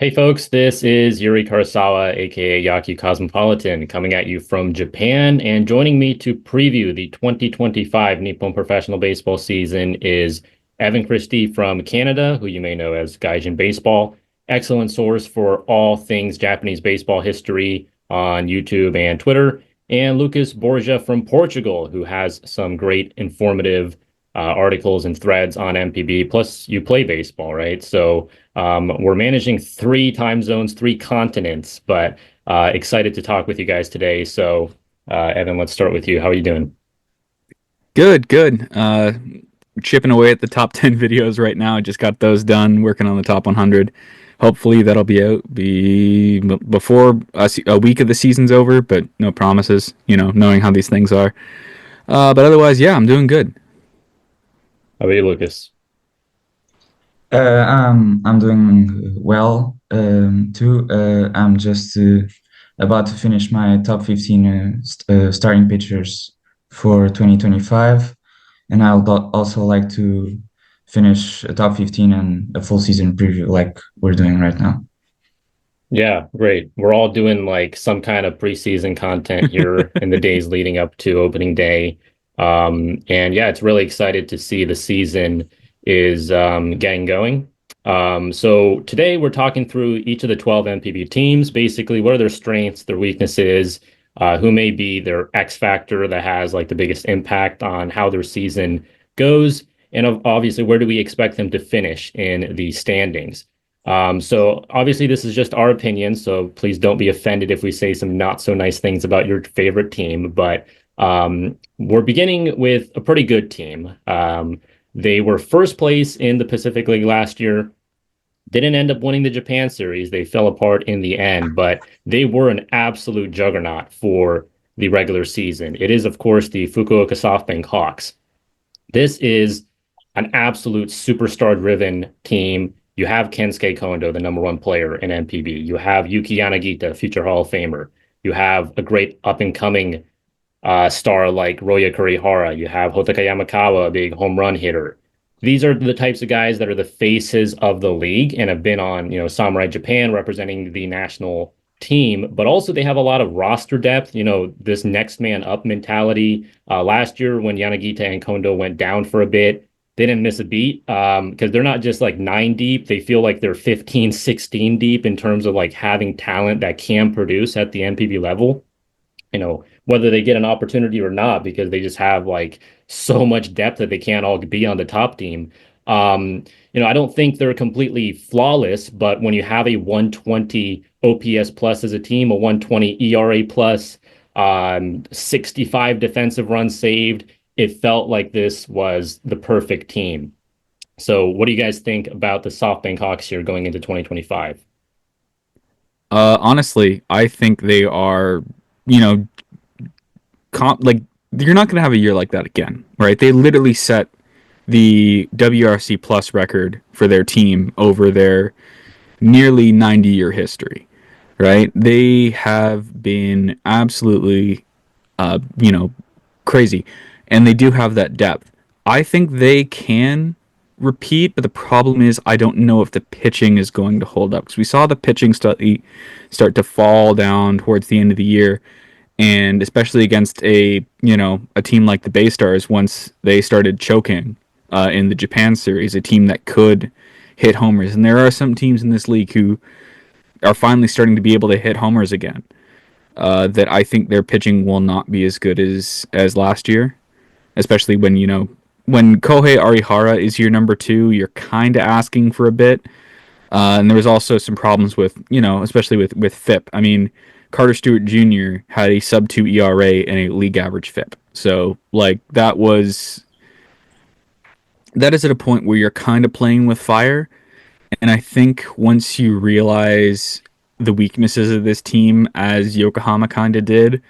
Hey folks, this is Yuri Karasawa, aka Yakyu Cosmopolitan, coming at you from Japan. And joining me to preview the 2025 Nippon Professional Baseball season is Evan Christie from Canada, who you may know as Gaijin Baseball. Excellent source for all things Japanese baseball history on YouTube and Twitter. And Lucas Borgia from Portugal, who has some great informative articles and threads on NPB. Plus, you play baseball, right? So we're managing three time zones, three continents, but excited to talk with you guys today. So, Evan, let's start with you. How are you doing? Good, good. Chipping away at the top 10 videos right now. I just got those done, working on the top 100. Hopefully that'll be out before a week of the season's over, but no promises, knowing how these things are. But otherwise, yeah, I'm doing good. How about you, Lucas? I'm doing well too. I'm just about to finish my top 15 starting pitchers for 2025, and also like to finish a top 15 and a full season preview like we're doing right now. Yeah, great. We're all doing like some kind of preseason content here in the days leading up to opening day. And yeah, it's really excited to see the season is getting going. So today we're talking through each of the 12 NPB teams, basically what are their strengths, their weaknesses, who may be their X factor that has like the biggest impact on how their season goes, and obviously where do we expect them to finish in the standings. So obviously this is just our opinion, so please don't be offended if we say some not so nice things about your favorite team, but we're beginning with a pretty good team. They were first place in the Pacific League last year, didn't end up winning the Japan series. They fell apart in the end, but they were an absolute juggernaut for the regular season. It is, of course, the Fukuoka SoftBank Hawks. This is an absolute superstar driven team. You have Kensuke Kondo, the number one player in NPB. You have Yuki Yanagita, future Hall of Famer. You have a great up and coming star like Roya Kurihara. You have Hotaka Yamakawa, a big home run hitter. These are the types of guys that are the faces of the league and have been on, Samurai Japan representing the national team, but also they have a lot of roster depth, this next man up mentality. Last year when Yanagita and Kondo went down for a bit, they didn't miss a beat because they're not just like nine deep. They feel like they're 15, 16 deep in terms of like having talent that can produce at the NPB level, whether they get an opportunity or not, because they just have like so much depth that they can't all be on the top team. I don't think they're completely flawless, but when you have a 120 OPS plus as a team, a 120 ERA plus, 65 defensive runs saved, it felt like this was the perfect team. So, what do you guys think about the SoftBank Hawks here going into 2025? Honestly, I think they are, you know, like you're not going to have a year like that again, right? They literally set the WRC plus record for their team over their nearly 90-year history, right? They have been absolutely, you know, crazy, and they do have that depth. I think they can repeat, but the problem is I don't know if the pitching is going to hold up because we saw the pitching start to fall down towards the end of the year, and especially against a team like the Bay Stars once they started choking in the Japan series, a team that could hit homers. And there are some teams in this league who are finally starting to be able to hit homers again. That I think their pitching will not be as good as last year, especially when Kohei Arihara is your number two, you're kind of asking for a bit. And there was also some problems with, especially with FIP. I mean, Carter Stewart Jr. had a sub 2 ERA and a league average FIP. So, like, that is at a point where you're kind of playing with fire. And I think once you realize the weaknesses of this team, as Yokohama kind of did,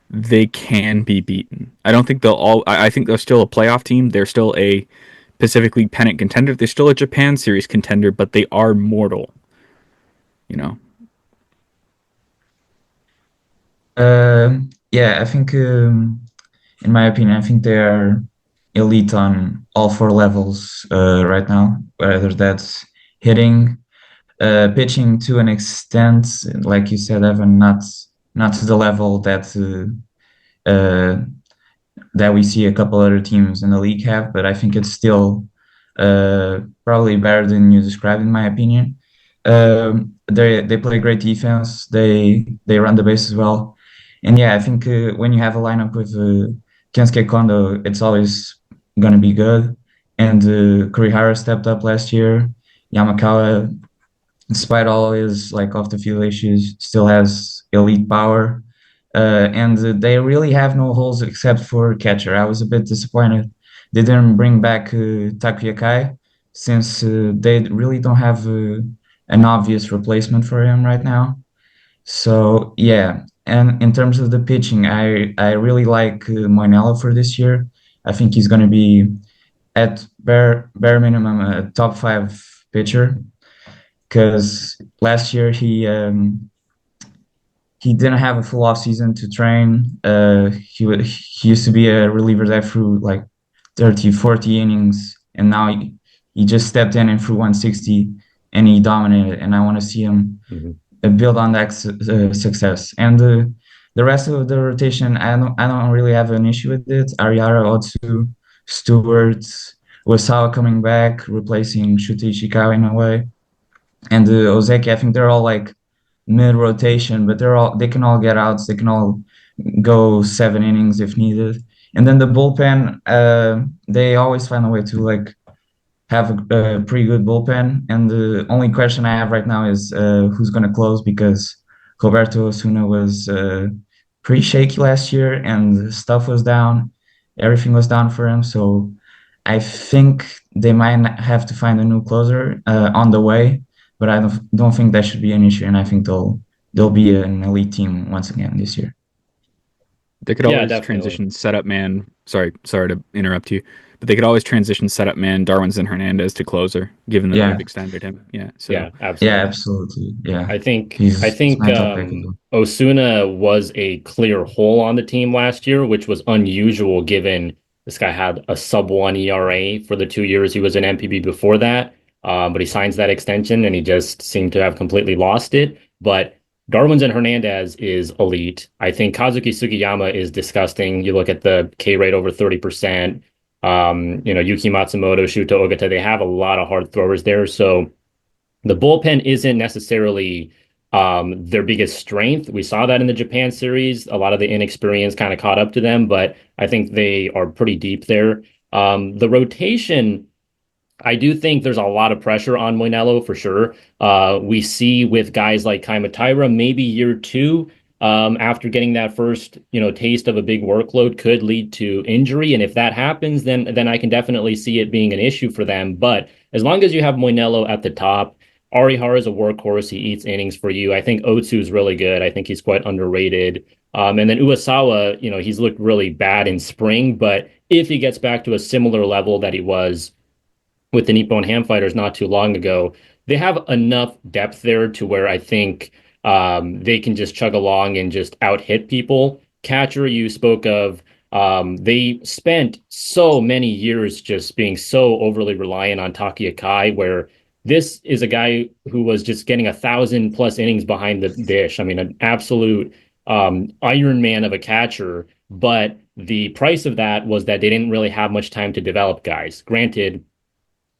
they can be beaten. I don't think they'll all. I think they're still a playoff team. They're still a Pacific League pennant contender. They're still a Japan Series contender, but they are mortal. You know. Yeah, I think, in my opinion, I think they are elite on all four levels right now, whether that's hitting, pitching to an extent, like you said, Evan, not to the level uh, that we see a couple other teams in the league have, but I think it's still probably better than you described, in my opinion. They play great defense. They run the base as well, and yeah, I think when you have a lineup with Kensuke Kondo, it's always gonna be good. And Kurihara stepped up last year. Yamakawa, despite all his like off the field issues, still has elite power. And they really have no holes except for catcher. I was a bit disappointed they didn't bring back Takuya Kai since they really don't have an obvious replacement for him right now. So yeah, and in terms of the pitching, I really like Moinello for this year. I think he's going to be at bare minimum a top five pitcher because last year he didn't have a full off season to train. He used to be a reliever that threw like 30, 40 innings, and now he just stepped in and threw 160, and he dominated. And I want to see him Mhm. build on that success. And the rest of the rotation, I don't really have an issue with it. Ariara, Otsu, Stewart, Wasawa coming back, replacing Shuta Ishikawa in a way, and Ozeki. I think they're all like mid rotation, but they can all get outs. They can all go 7 innings if needed. And then the bullpen, they always find a way to like have a pretty good bullpen. And the only question I have right now is who's going to close because Roberto Osuna was pretty shaky last year and stuff was down. Everything was down for him. So I think they might have to find a new closer on the way, but I don't think that should be an issue. And I think they'll be an elite team once again this year. They could Yeah, always definitely. transition setup man. Sorry to interrupt you, but they could always transition setup man Darwinson Hernandez to closer, given that Yeah, they've extended him. Yeah, so Yeah, yeah, absolutely. absolutely. Yeah, I he's think my top pick as well. Osuna was a clear hole on the team last year, which was unusual given this guy had a sub one ERA for the 2 years he was in NPB before that. But he signs that extension and he just seemed to have completely lost it. But Darwinson Hernandez is elite. I think Kazuki Sugiyama is disgusting. You look at the K rate over 30%. Yuki Matsumoto, Shuto Ogata, they have a lot of hard throwers there. So the bullpen isn't necessarily their biggest strength. We saw that in the Japan series. A lot of the inexperience kind of caught up to them, but I think they are pretty deep there. The rotation, I do think there's a lot of pressure on Moinello for sure. We see with guys like Kai Mataira, maybe year two, after getting that first, taste of a big workload could lead to injury. And if that happens, then I can definitely see it being an issue for them. But as long as you have Moinello at the top, Arihara is a workhorse. He eats innings for you. I think Otsu is really good. I think he's quite underrated. And then Uesawa, he's looked really bad in spring, but if he gets back to a similar level that he was with the Nippon-Ham Fighters not too long ago, they have enough depth there to where I think they can just chug along and just out hit people. Catcher, you spoke of, they spent so many years just being so overly reliant on Takia Kai, where this is a guy who was just getting 1,000+ innings behind the dish. I mean, an absolute Iron Man of a catcher. But the price of that was that they didn't really have much time to develop guys. Granted,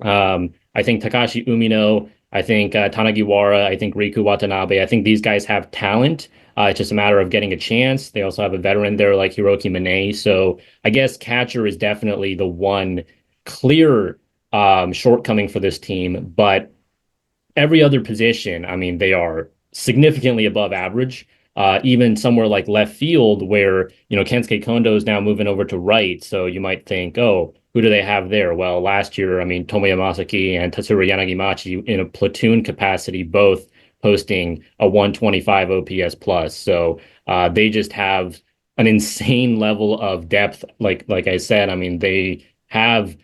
I think Takashi Umino, I think Tanagiwara, I think Riku Watanabe. I think these guys have talent. It's just a matter of getting a chance. They also have a veteran there like Hiroki Mane. So I guess catcher is definitely the one clear shortcoming for this team. But every other position, I mean, they are significantly above average. Even somewhere like left field, where Kensuke Kondo is now moving over to right, so you might think, oh, who do they have there? Well, last year, I mean, Tomoya Masaki and Tatsuro Yanagimachi in a platoon capacity, both posting a 125 OPS plus. So they just have an insane level of depth. Like I said, I mean, they have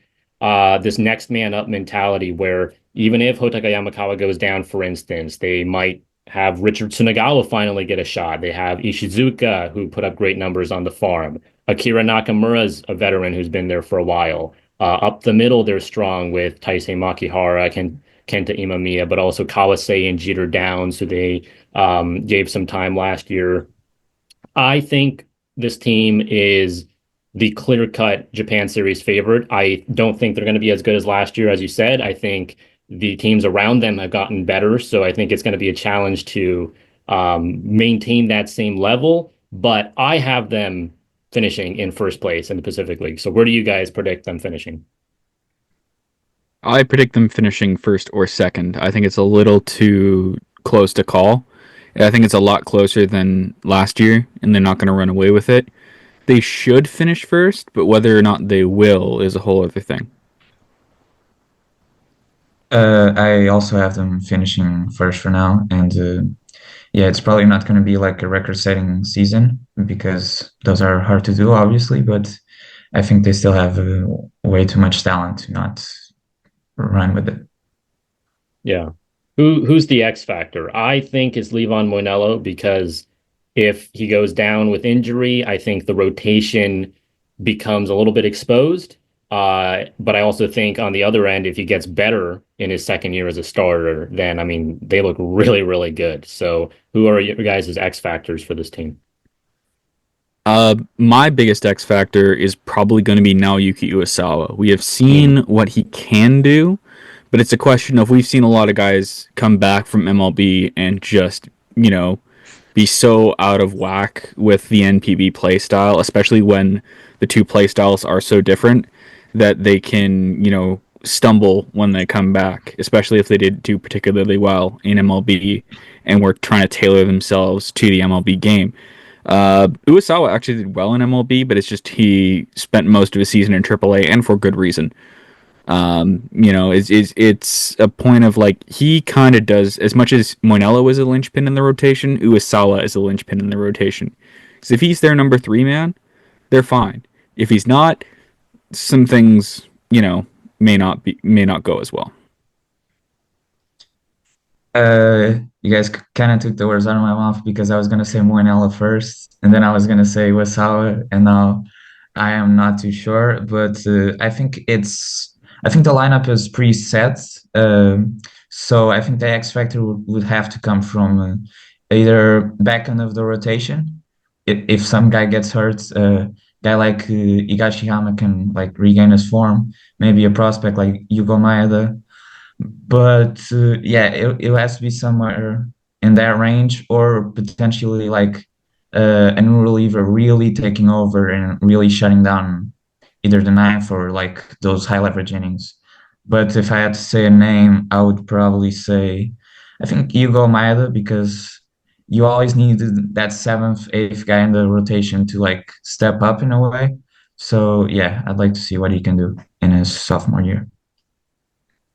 this next man up mentality where even if Hotaka Yamakawa goes down, for instance, they might have Richard Tsunagawa finally get a shot. They have Ishizuka, who put up great numbers on the farm. Akira Nakamura's a veteran who's been there for a while. Up the middle, they're strong with Taisei Makihara, Kenta Imamiya, but also Kawase and Jeter Downs, who they gave some time last year. I think this team is the clear-cut Japan Series favorite. I don't think they're going to be as good as last year, as you said. I think the teams around them have gotten better, so I think it's going to be a challenge to maintain that same level. But I have them finishing in first place in the Pacific League. So where do you guys predict them finishing? I predict them finishing first or second. I think it's a little too close to call. I think it's a lot closer than last year, and they're not going to run away with it. They should finish first, but whether or not they will is a whole other thing. I also have them finishing first for now, and yeah, it's probably not going to be like a record-setting season because those are hard to do, obviously. But I think they still have way too much talent to not run with it. Yeah. Who's the X factor? I think it's Levon Moinello because if he goes down with injury, I think the rotation becomes a little bit exposed. But I also think on the other end, if he gets better in his second year as a starter, then I mean they look really, really good. So who are you guys' X factors for this team? My biggest X factor is probably going to be Naoyuki Uesawa. We have seen Mm. what he can do, but it's a question of we've seen a lot of guys come back from MLB and just, be so out of whack with the NPB play style, especially when the two play styles are so different that they can, stumble when they come back, especially if they did do particularly well in MLB and were trying to tailor themselves to the MLB game. Uesawa actually did well in MLB, but it's just he spent most of his season in AAA and for good reason. It's a point of like he kind of does as much as Moinello is a linchpin in the rotation. Uesawa is a linchpin in the rotation. Because if he's their number three man, they're fine. If he's not, some things may not go as well. You guys kind of took the words out of my mouth because I was gonna say Moinella first, and then I was gonna say Wasawa, and now I am not too sure. But I think the lineup is preset. So I think the X factor would have to come from either back end of the rotation. If some guy gets hurt, guy like Higashihama can like regain his form. Maybe a prospect like Yugo Maeda, but yeah, it has to be somewhere in that range, or potentially like a new reliever really taking over and really shutting down either the ninth or like those high leverage innings. But if I had to say a name, I would probably say I think Yugo Maeda because you always need that seventh, eighth guy in the rotation to like step up in a way. So yeah, I'd like to see what he can do in his sophomore year.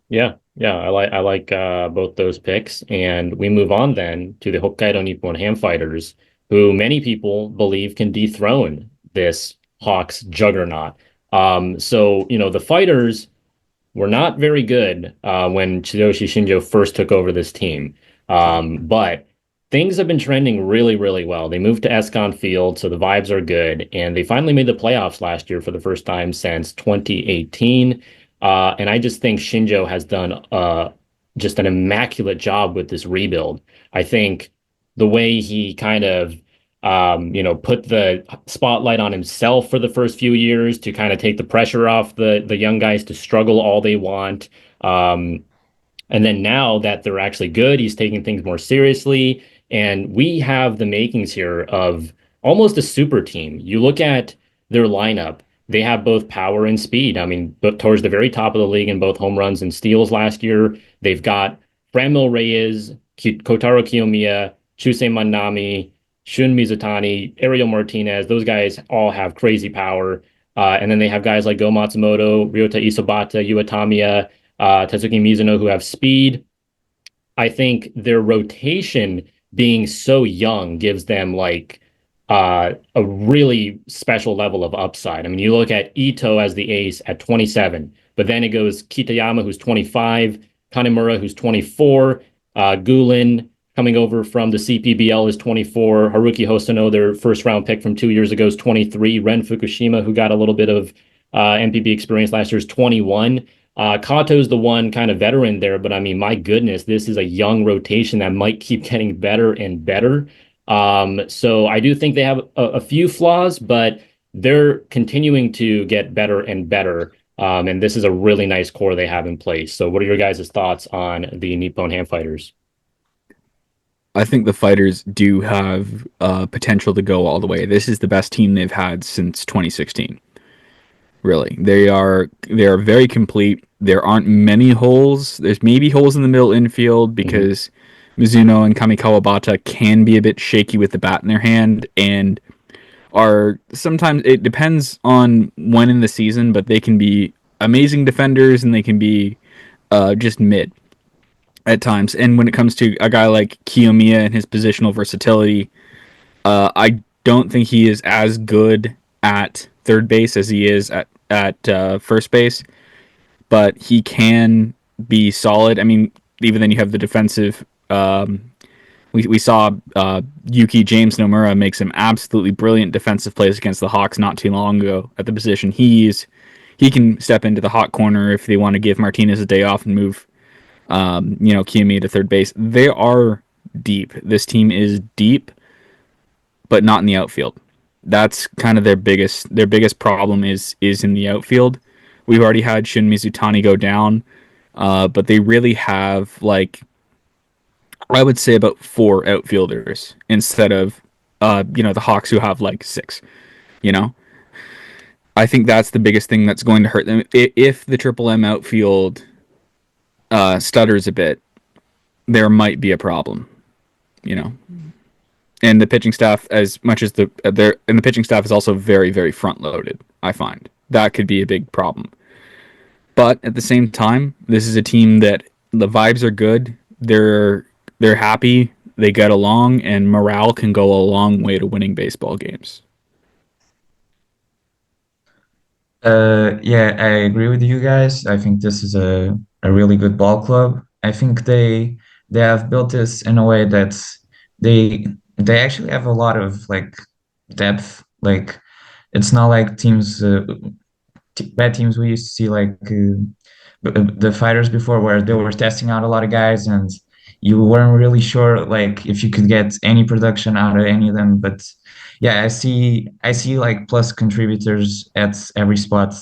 Yeah, yeah, I like both those picks, and we move on then to the Hokkaido Nippon-Ham Fighters, who many people believe can dethrone this Hawks juggernaut. So the Fighters were not very good when Chidoshi Shinjo first took over this team. But things have been trending really, really well. They moved to Escon Field, so the vibes are good. And they finally made the playoffs last year for the first time since 2018. And I just think Shinjo has done just an immaculate job with this rebuild. I think the way he kind of put the spotlight on himself for the first few years to kind of take the pressure off the young guys to struggle all they want. And then now that they're actually good, he's taking things more seriously. And we have the makings here of almost a super team. You look at their lineup, they have both power and speed. I mean, but towards the very top of the league in both home runs and steals last year, they've got Franmil Reyes, Kotaro Kiyomiya, Chusei Manami, Shun Mizutani, Ariel Martinez. Those guys all have crazy power. And then they have guys like Go Matsumoto, Ryota Isobata, Yu Tamiya, Tetsuki Mizuno who have speed. I think their rotation being so young gives them like a really special level of upside. I mean, you look at Ito as the ace at 27, but then it goes Kitayama, who's 25, Kanemura, who's 24, Gulin coming over from the CPBL is 24, Haruki Hosono, their first round pick from 2 years ago, is 23, Ren Fukushima, who got a little bit of NPB experience last year, is 21. Kato's the one kind of veteran there, but I mean, my goodness, this is a young rotation that might keep getting better and better. So I do think they have a few flaws, but they're continuing to get better and better. And this is a really nice core they have in place. So what are your guys' thoughts on the Nippon-Ham Fighters? I think the Fighters do have potential to go all the way. This is the best team they've had since 2016. Really, they are very complete. There aren't many holes. There's maybe holes in the middle infield Mhm. because Mizuno and Kamikawabata can be a bit shaky with the bat in their hand, and are sometimes it depends on when in the season, but they can be amazing defenders and they can be just mid at times. And when it comes to a guy like Kiyomiya and his positional versatility, I don't think he is as good at third base as he is at first base, but he can be solid. I mean, even then you have the defensive. We saw Yuki James Nomura make some absolutely brilliant defensive plays against the Hawks not too long ago at the position. He can step into the hot corner if they want to give Martinez a day off and move Kiyomiya to third base. They are deep. This team is deep, but not in the outfield. That's kind of their biggest problem is in the outfield. We've already had Shun Mizutani go down, but they really have like I would say about four outfielders instead of the Hawks who have like six. You know, I think that's the biggest thing that's going to hurt them if the Triple M outfield stutters a bit. There might be a problem. You know, and the pitching staff, as much as the pitching staff is also very very front loaded. I find that could be a big problem. But at the same time, this is a team that the vibes are good. They're happy. They get along, and morale can go a long way to winning baseball games. Yeah, I agree with you guys. I think this is a really good ball club. I think they have built this in a way that they they actually have a lot of like depth. Like it's not like teams bad teams we used to see like the fighters before where they were testing out a lot of guys and you weren't really sure like if you could get any production out of any of them. But yeah, I see like plus contributors at every spot,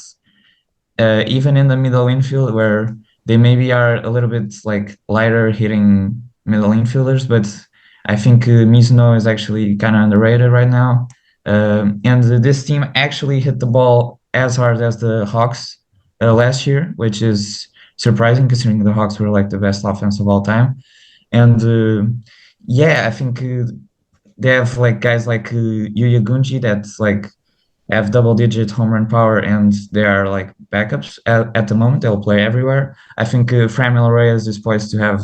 even in the middle infield where they maybe are a little bit like lighter hitting middle infielders, but I think Mizuno is actually kind of underrated right now. And this team actually hit the ball as hard as the Hawks last year, which is surprising considering the Hawks were like the best offense of all time. And yeah, I think they have like guys like Yuya Gunji that's like have double digit home run power and they are like backups at the moment. They'll play everywhere. I think Framil Reyes is poised to have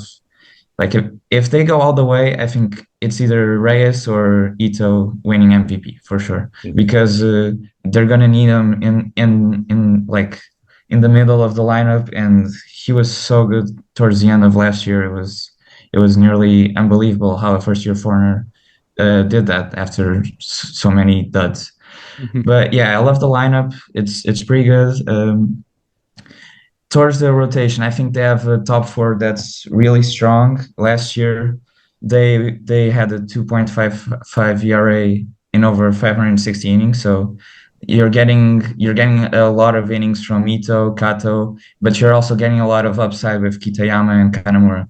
like if they go all the way, I think it's either Reyes or Ito winning MVP for sure Mhm. because they're gonna need him in like in the middle of the lineup, and he was so good towards the end of last year. It was nearly unbelievable how a first year foreigner did that after so many duds. But yeah, I love the lineup. It's pretty good. Towards the rotation, I think they have a top four that's really strong. Last year, they had a 2.55 ERA in over 560 innings. So you're getting a lot of innings from Ito, Kato, but you're also getting a lot of upside with Kitayama and Kanamura.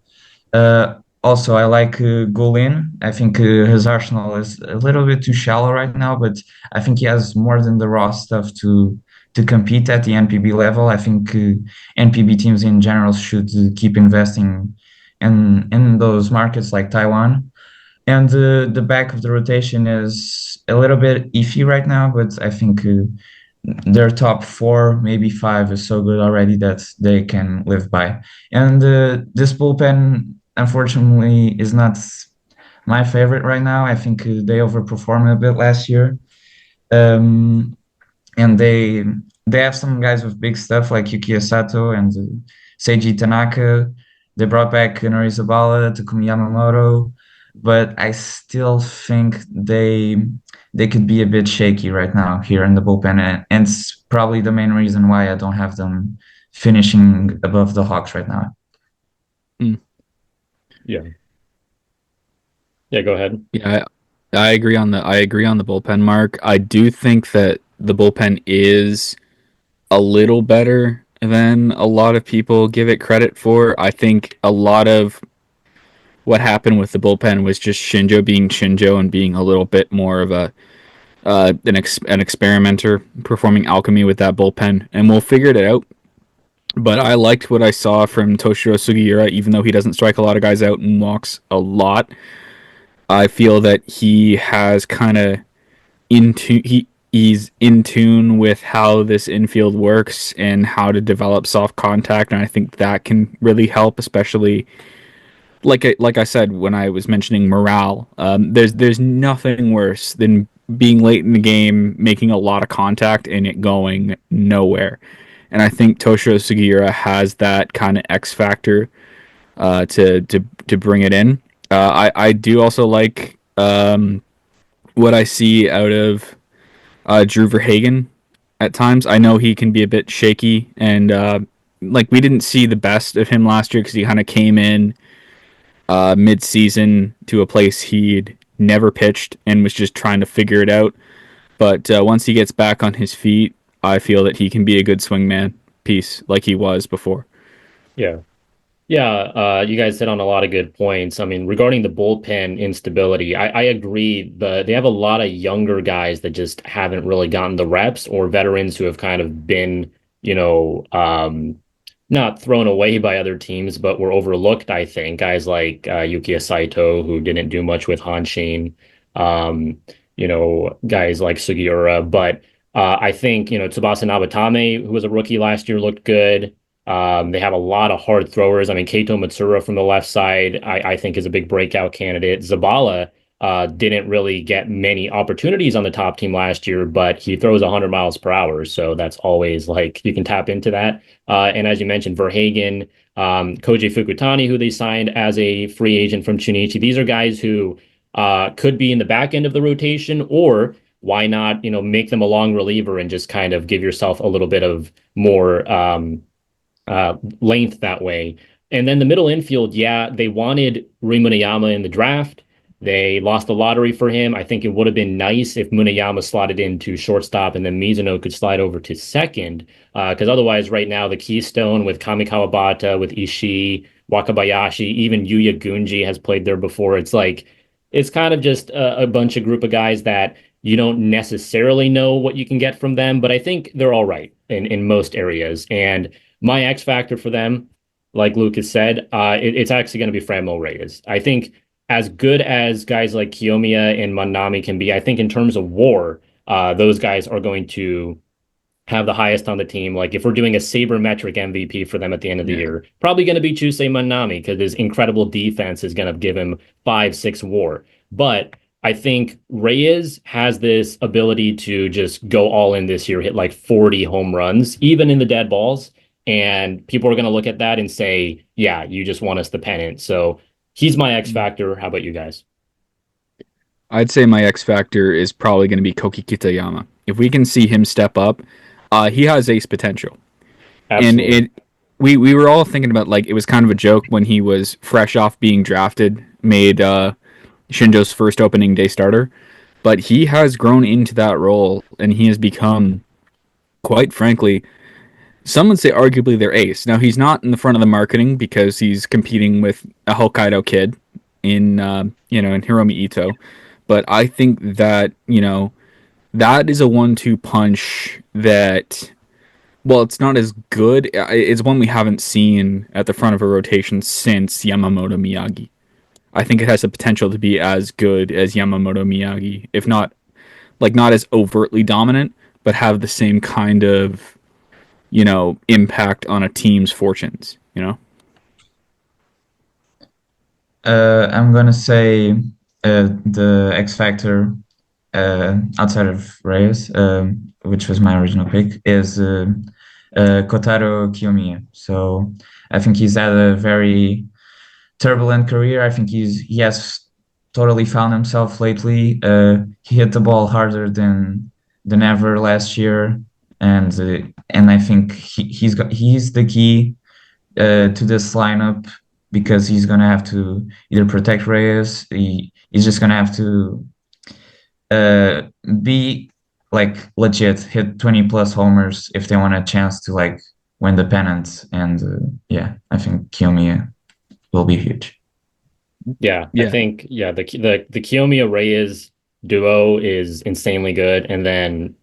Also, I like Gulin. I think his arsenal is a little bit too shallow right now, but I think he has more than the raw stuff to compete at the NPB level. I think NPB teams in general should keep investing in those markets like Taiwan. And the back of the rotation is a little bit iffy right now, but I think their top four, maybe five, is so good already that they can live by. And this bullpen, unfortunately, is not my favorite right now. I think they overperformed a bit last year. Um, and they have some guys with big stuff like Yuki Sato and Seiji Tanaka. They brought back Norizabala, Takumi Yamamoto, but I still think they could be a bit shaky right now here in the bullpen, and it's probably the main reason why I don't have them finishing above the Hawks right now. Mm. Yeah. Yeah, go ahead. Yeah, I agree on the bullpen, Mark. I do think that the bullpen is a little better than a lot of people give it credit for. I think a lot of what happened with the bullpen was just Shinjo being Shinjo and being a little bit more of a an experimenter, performing alchemy with that bullpen, and we'll figure it out. But I liked what I saw from Toshiro Sugiura, even though he doesn't strike a lot of guys out and walks a lot. I feel that he has kind of he's in tune with how this infield works and how to develop soft contact, and I think that can really help, especially like I said when I was mentioning morale. There's nothing worse than being late in the game, making a lot of contact, and it going nowhere. And I think Toshiro Sugiura has that kind of X factor to bring it in. I do also like what I see out of Drew Verhagen at times. I know he can be a bit shaky, and like we didn't see the best of him last year because he kind of came in mid-season to a place he'd never pitched and was just trying to figure it out. But once he gets back on his feet, I feel that he can be a good swingman piece like he was before. Yeah. Yeah, you guys hit on a lot of good points. I mean, regarding the bullpen instability, I agree. They have a lot of younger guys that just haven't really gotten the reps, or veterans who have kind of been, you know, not thrown away by other teams, but were overlooked, I think. Guys like Yukiya Saito, who didn't do much with Hanshin, guys like Sugiura. But I think, Tsubasa Nabatame, who was a rookie last year, looked good. They have a lot of hard throwers. I mean, Keito Matsura from the left side, I think is a big breakout candidate. Zabala didn't really get many opportunities on the top team last year, but he throws 100 miles per hour. So that's always like you can tap into that. And as you mentioned, Verhagen, Koji Fukutani, who they signed as a free agent from Chunichi. These are guys who could be in the back end of the rotation, or why not, make them a long reliever and just kind of give yourself a little bit of more length that way. And then the middle infield, yeah, they wanted Rui Munayama in the draft. They lost the lottery for him. I think it would have been nice if Munayama slotted into shortstop and then Mizuno could slide over to second. Because otherwise, right now, the keystone with Kami Kawabata, with Ishii, Wakabayashi, even Yuya Gunji has played there before. It's like, it's kind of just a bunch of group of guys that you don't necessarily know what you can get from them, but I think they're all right in most areas. And my X factor for them, like Lucas said, it's actually going to be Franmil Reyes. I think as good as guys like Kiyomiya and Manami can be, I think in terms of WAR, those guys are going to have the highest on the team. Like if we're doing a sabermetric MVP for them at the end of the year, probably going to be Chusei Manami because his incredible defense is going to give him 5-6 WAR. But I think Reyes has this ability to just go all in this year, hit like 40 home runs, even in the dead balls. And people are going to look at that and say, yeah, you just won us the pennant. So he's my X factor. How about you guys? I'd say my X factor is probably going to be Koki Kitayama. If we can see him step up, he has ace potential. And Absolutely. we were all thinking about like it was kind of a joke when he was fresh off being drafted, made Shinjo's first opening day starter, but he has grown into that role and he has become, quite frankly, some would say arguably their ace. Now he's not in the front of the marketing because he's competing with a Hokkaido kid in Hiromi Ito, but I think that that is a 1-2 punch that, well, it's not as good. It's one we haven't seen at the front of a rotation since Yamamoto Miyagi. I think it has the potential to be as good as Yamamoto Miyagi, if not not as overtly dominant, but have the same kind of impact on a team's fortunes. I'm gonna say the X factor outside of Reyes, which was my original pick, is Kotaro Kiyomiya. So I think he's had a very turbulent career. I think he has totally found himself lately. He hit the ball harder than ever last year. and I think he's the key to this lineup because he's gonna have to either protect Reyes. He's just gonna have to uh, be like legit, hit 20 plus homers if they want a chance to like win the pennant. And yeah, I think Kiyomiya will be huge. Yeah, I Yeah. think the Kiyomiya Reyes duo is insanely good, and then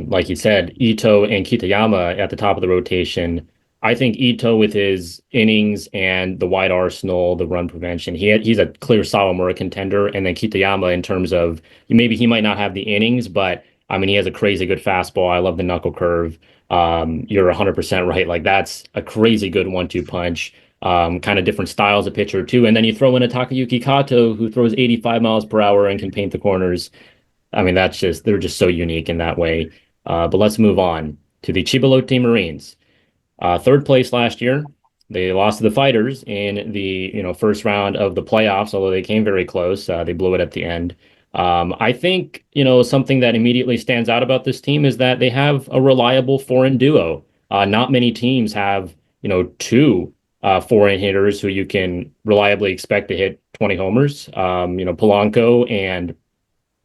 like you said, Ito and Kitayama at the top of the rotation. I think Ito with his innings and the wide arsenal, the run prevention, he's a clear Sawamura contender, and then Kitayama in terms of maybe he might not have the innings, but I mean he has a crazy good fastball. I love the knuckle curve. You're 100% right. Like that's a crazy good 1-2 punch. Kind of different styles of pitcher too. And then you throw in a Takayuki Kato who throws 85 miles per hour and can paint the corners. I mean, they're just so unique in that way. But let's move on to the Chiba Lotte Marines. Third place last year. They lost to the Fighters in the first round of the playoffs, although they came very close. They blew it at the end. I think something that immediately stands out about this team is that they have a reliable foreign duo. Not many teams have two foreign hitters who you can reliably expect to hit 20 homers. Polanco and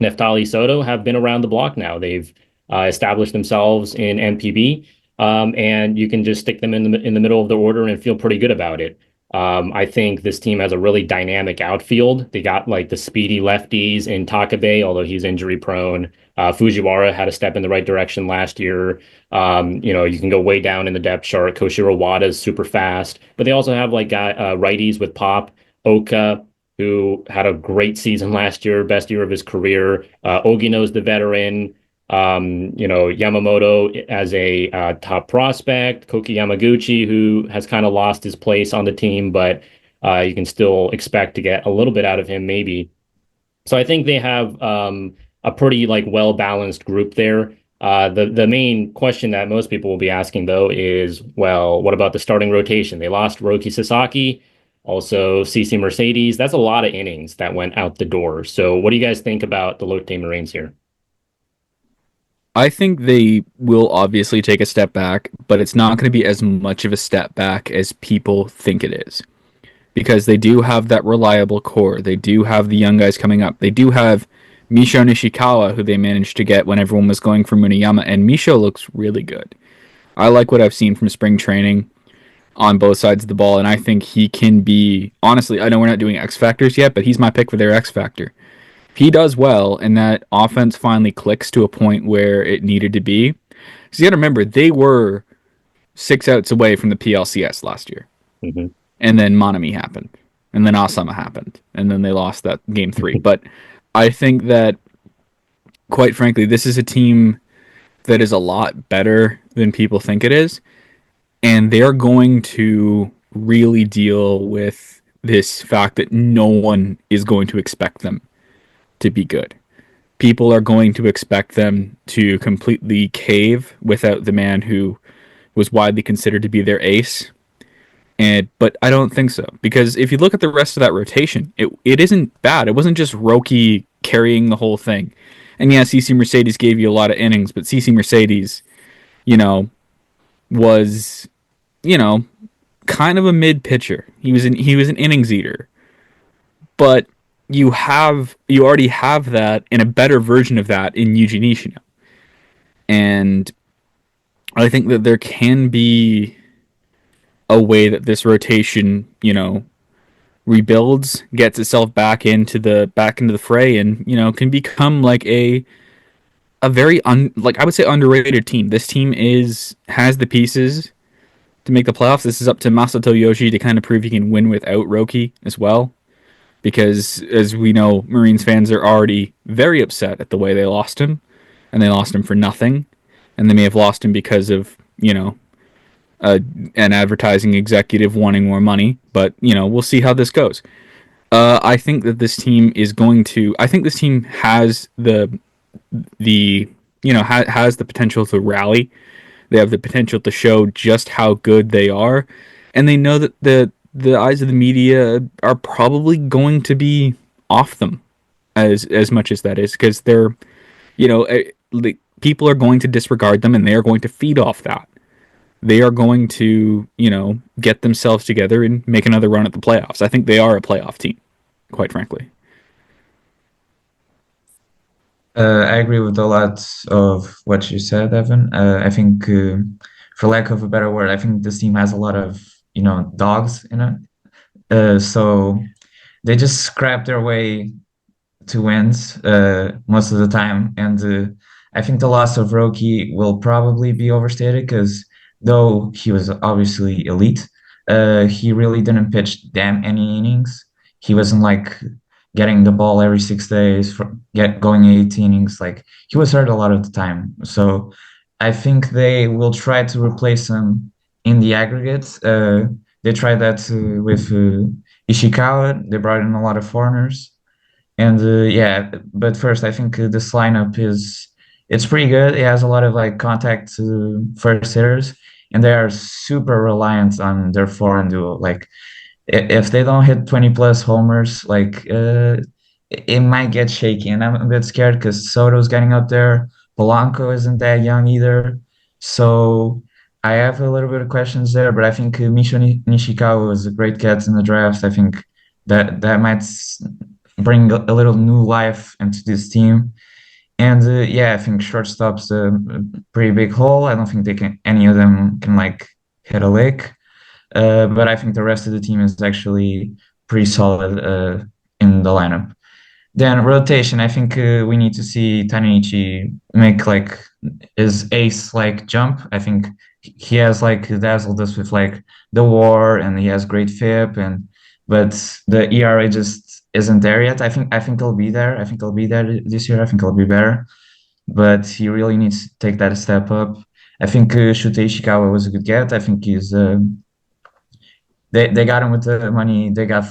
Neftali Soto have been around the block now. They've established themselves in NPB, and you can just stick them in the middle of the order and feel pretty good about it. I think this team has a really dynamic outfield. They got like the speedy lefties in Takabe, although he's injury prone. Fujiwara had a step in the right direction last year. You can go way down in the depth chart. Koshiro Wada is super fast, but they also have like righties with pop. Oka, who had a great season last year, best year of his career. Ogino's the veteran. Yamamoto as a top prospect. Koki Yamaguchi, who has kind of lost his place on the team, but you can still expect to get a little bit out of him, maybe. So I think they have a pretty like well balanced group there. The main question that most people will be asking though is, well, what about the starting rotation? They lost Roki Sasaki, also CC Mercedes. That's a lot of innings that went out the door. So what do you guys think about the Lotte Marines here? I think they will obviously take a step back, but it's not going to be as much of a step back as people think it is. Because they do have that reliable core. They do have the young guys coming up. They do have Misho Nishikawa, who they managed to get when everyone was going for Muniyama, and Misho looks really good. I like what I've seen from spring training on both sides of the ball, and I think he can be, honestly, I know we're not doing X Factors yet, but he's my pick for their X Factor. If he does well and that offense finally clicks to a point where it needed to be, because you got to remember, they were 6 outs away from the PLCS last year. Mm-hmm. And then Monami happened. And then Asama happened. And then they lost that game 3. But I think that, quite frankly, this is a team that is a lot better than people think it is. And they're going to really deal with this fact that no one is going to expect them to be good. People are going to expect them to completely cave without the man who was widely considered to be their ace. But I don't think so, because if you look at the rest of that rotation, it isn't bad. It wasn't just Roki carrying the whole thing. And yeah, CC Mercedes gave you a lot of innings, but CC Mercedes, was, kind of a mid pitcher. He was an innings eater. But you already have that in a better version of that in Yuji Nishino. And I think that there can be a way that this rotation, rebuilds, gets itself back into the fray, and can become like a very like I would say underrated team. This team has the pieces to make the playoffs. This is up to Masato Yoshi to kind of prove he can win without Roki as well, because as we know, Marines fans are already very upset at the way they lost him, and they lost him for nothing, and they may have lost him because of an advertising executive wanting more money, but we'll see how this goes. I think that this team is going to. I think this team has has the potential to rally. They have the potential to show just how good they are, and they know that the eyes of the media are probably going to be off them as much as that is, because they're people are going to disregard them and they are going to feed off that. They are going to, get themselves together and make another run at the playoffs. I think they are a playoff team, quite frankly. I agree with a lot of what you said, Evan. I think, for lack of a better word, I think this team has a lot of, dogs in it. So they just scrap their way to wins most of the time. And I think the loss of Roki will probably be overstated because though he was obviously elite, he really didn't pitch damn any innings. He wasn't like getting the ball every 6 days for get going 8 innings. Like he was hurt a lot of the time. So I think they will try to replace him in the aggregate. They tried that with Ishikawa. They brought in a lot of foreigners. And yeah, but first, I think this lineup is it's pretty good. It has a lot of like contact first hitters, and they are super reliant on their foreign duo. Like if they don't hit 20 plus homers, like it might get shaky. And I'm a bit scared because Soto's getting up there. Polanco isn't that young either, so I have a little bit of questions there. But I think Misho Nishikawa was a great get in the draft. I think that might bring a little new life into this team. And yeah, I think shortstop's a pretty big hole. I don't think any of them can like hit a lick. But I think the rest of the team is actually pretty solid in the lineup. Then rotation, I think we need to see Taneichi make like his ace like jump. I think he has like dazzled us with like the WAR and he has great FIP and but the ERA just isn't there yet. I think he'll be there. I think he'll be there this year. I think he'll be better, but he really needs to take that step up. I think Shute Ishikawa was a good get. I think they got him with the money they got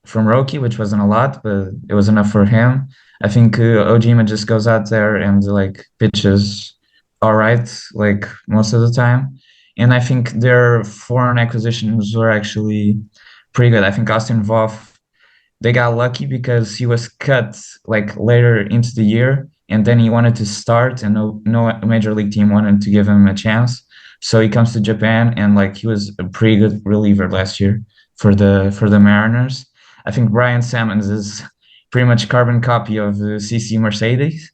from Roki, which wasn't a lot, but it was enough for him. I think Ojima just goes out there and like pitches all right, like most of the time. And I think their foreign acquisitions were actually pretty good. I think Austin Voth, they got lucky because he was cut like later into the year and then he wanted to start and no major league team wanted to give him a chance. So he comes to Japan and like he was a pretty good reliever last year for the Mariners. I think Brian Sammons is pretty much carbon copy of CC Mercedes.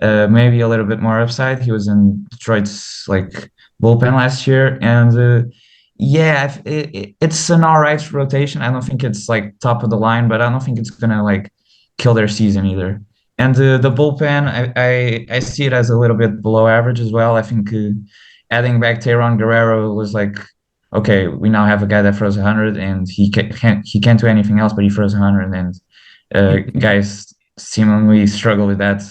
Maybe a little bit more upside. He was in Detroit's like bullpen last year, and yeah, it's an all right rotation. I don't think it's like top of the line, but I don't think it's gonna like kill their season either. And the bullpen, I see it as a little bit below average as well. I think adding back Tayron Guerrero was like, okay, we now have a guy that throws 100 and he can't do anything else, but he throws 100 and guys seemingly struggle with that.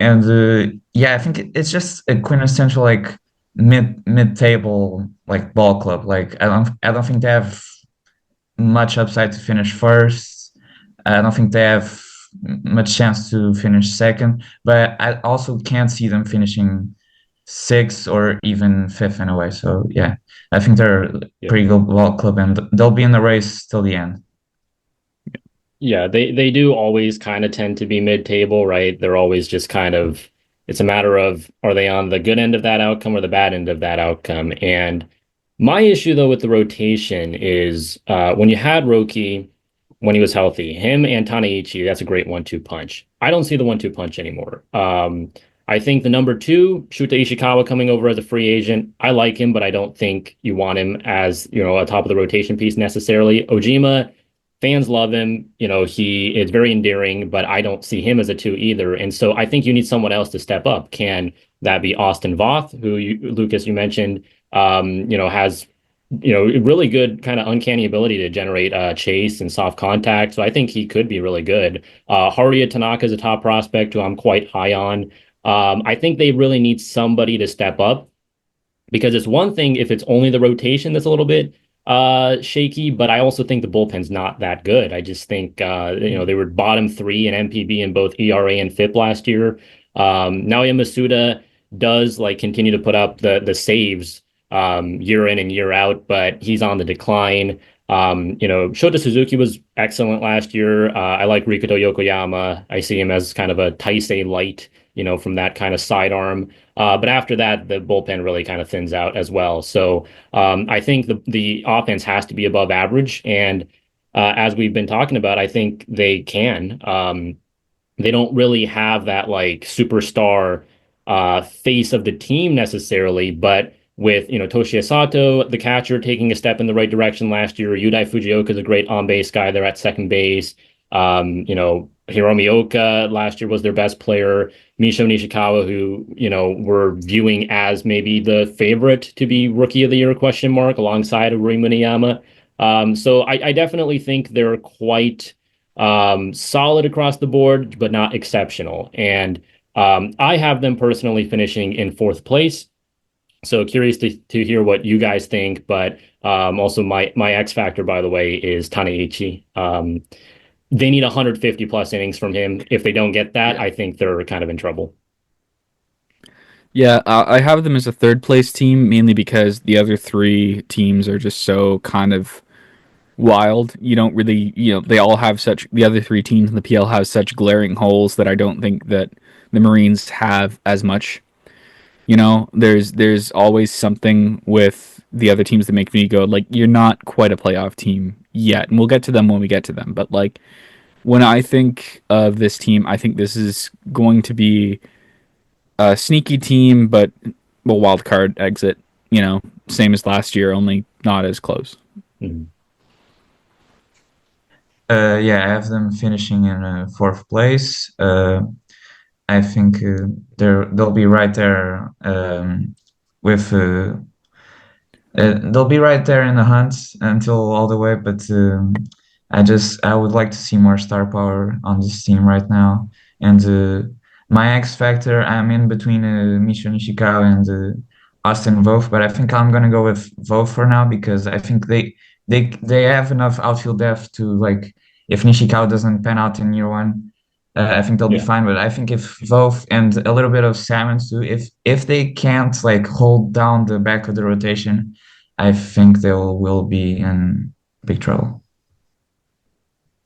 And yeah, I think it's just a quintessential like mid table like ball club. Like I don't think they have much upside to finish first. I don't think they have much chance to finish second, but I also can't see them finishing sixth or even fifth in a way. So yeah, I think they're a Yeah. pretty good ball club and they'll be in the race till the end. Yeah, they do always kind of tend to be mid-table, right? They're always just kind of it's a matter of are they on the good end of that outcome or the bad end of that outcome? And my issue though with the rotation is when you had Roki when he was healthy, him and Taneichi, that's a great 1-2 punch. I don't see the 1-2 punch anymore. I think the number two, Shuta Ishikawa coming over as a free agent, I like him, but I don't think you want him as, a top of the rotation piece necessarily. Ojima, fans love him. He is very endearing, but I don't see him as a two either. And so I think you need someone else to step up. Can that be Austin Voth, who Lucas, you mentioned, has really good kind of uncanny ability to generate chase and soft contact. So I think he could be really good. Haruya Tanaka is a top prospect who I'm quite high on. I think they really need somebody to step up because it's one thing if it's only the rotation that's a little bit shaky, but I also think the bullpen's not that good. I just think they were bottom three in NPB in both ERA and FIP last year. Naoya Masuda does like continue to put up the saves year in and year out, but he's on the decline. Shota Suzuki was excellent last year. I like Rikuto Yokoyama. I see him as kind of a Taisei light, from that kind of sidearm. But after that, the bullpen really kind of thins out as well. So I think the offense has to be above average. And as we've been talking about, I think they can. They don't really have that like superstar face of the team necessarily, but with Toshiya Sato, the catcher, taking a step in the right direction last year. Yudai Fujioka is a great on base guy there at second base. Hiromi Oka last year was their best player. Misho Nishikawa, who we're viewing as maybe the favorite to be Rookie of the Year question mark alongside of Rui Muniyama. So I definitely think they're quite solid across the board, but not exceptional. And I have them personally finishing in fourth place. So curious to hear what you guys think. But also my X factor, by the way, is Taneichi. They need 150 plus innings from him. If they don't get that, I think they're kind of in trouble. Yeah, I have them as a third place team mainly because the other three teams are just so kind of wild. You don't really, they all have such, the other three teams in the PL have such glaring holes that I don't think that the Marines have as much. There's always something with the other teams that make me go like, you're not quite a playoff team yet, and we'll get to them when we get to them. But like when I think of this team, I think this is going to be a sneaky team, but a wild card exit. Same as last year, only not as close. Mhm. Yeah, I have them finishing in fourth place. I think they'll be right there with they'll be right there in the hunt until all the way. But I would like to see more star power on this team right now. And my X factor, I'm in between Misho Nishikawa and Austin Voth, but I think I'm gonna go with Voth for now because I think they have enough outfield depth to like if Nishikawa doesn't pan out in year one. I think they'll be Yeah. fine, but I think if Voth and a little bit of Salmons too, if they can't like hold down the back of the rotation, I think they will be in big trouble.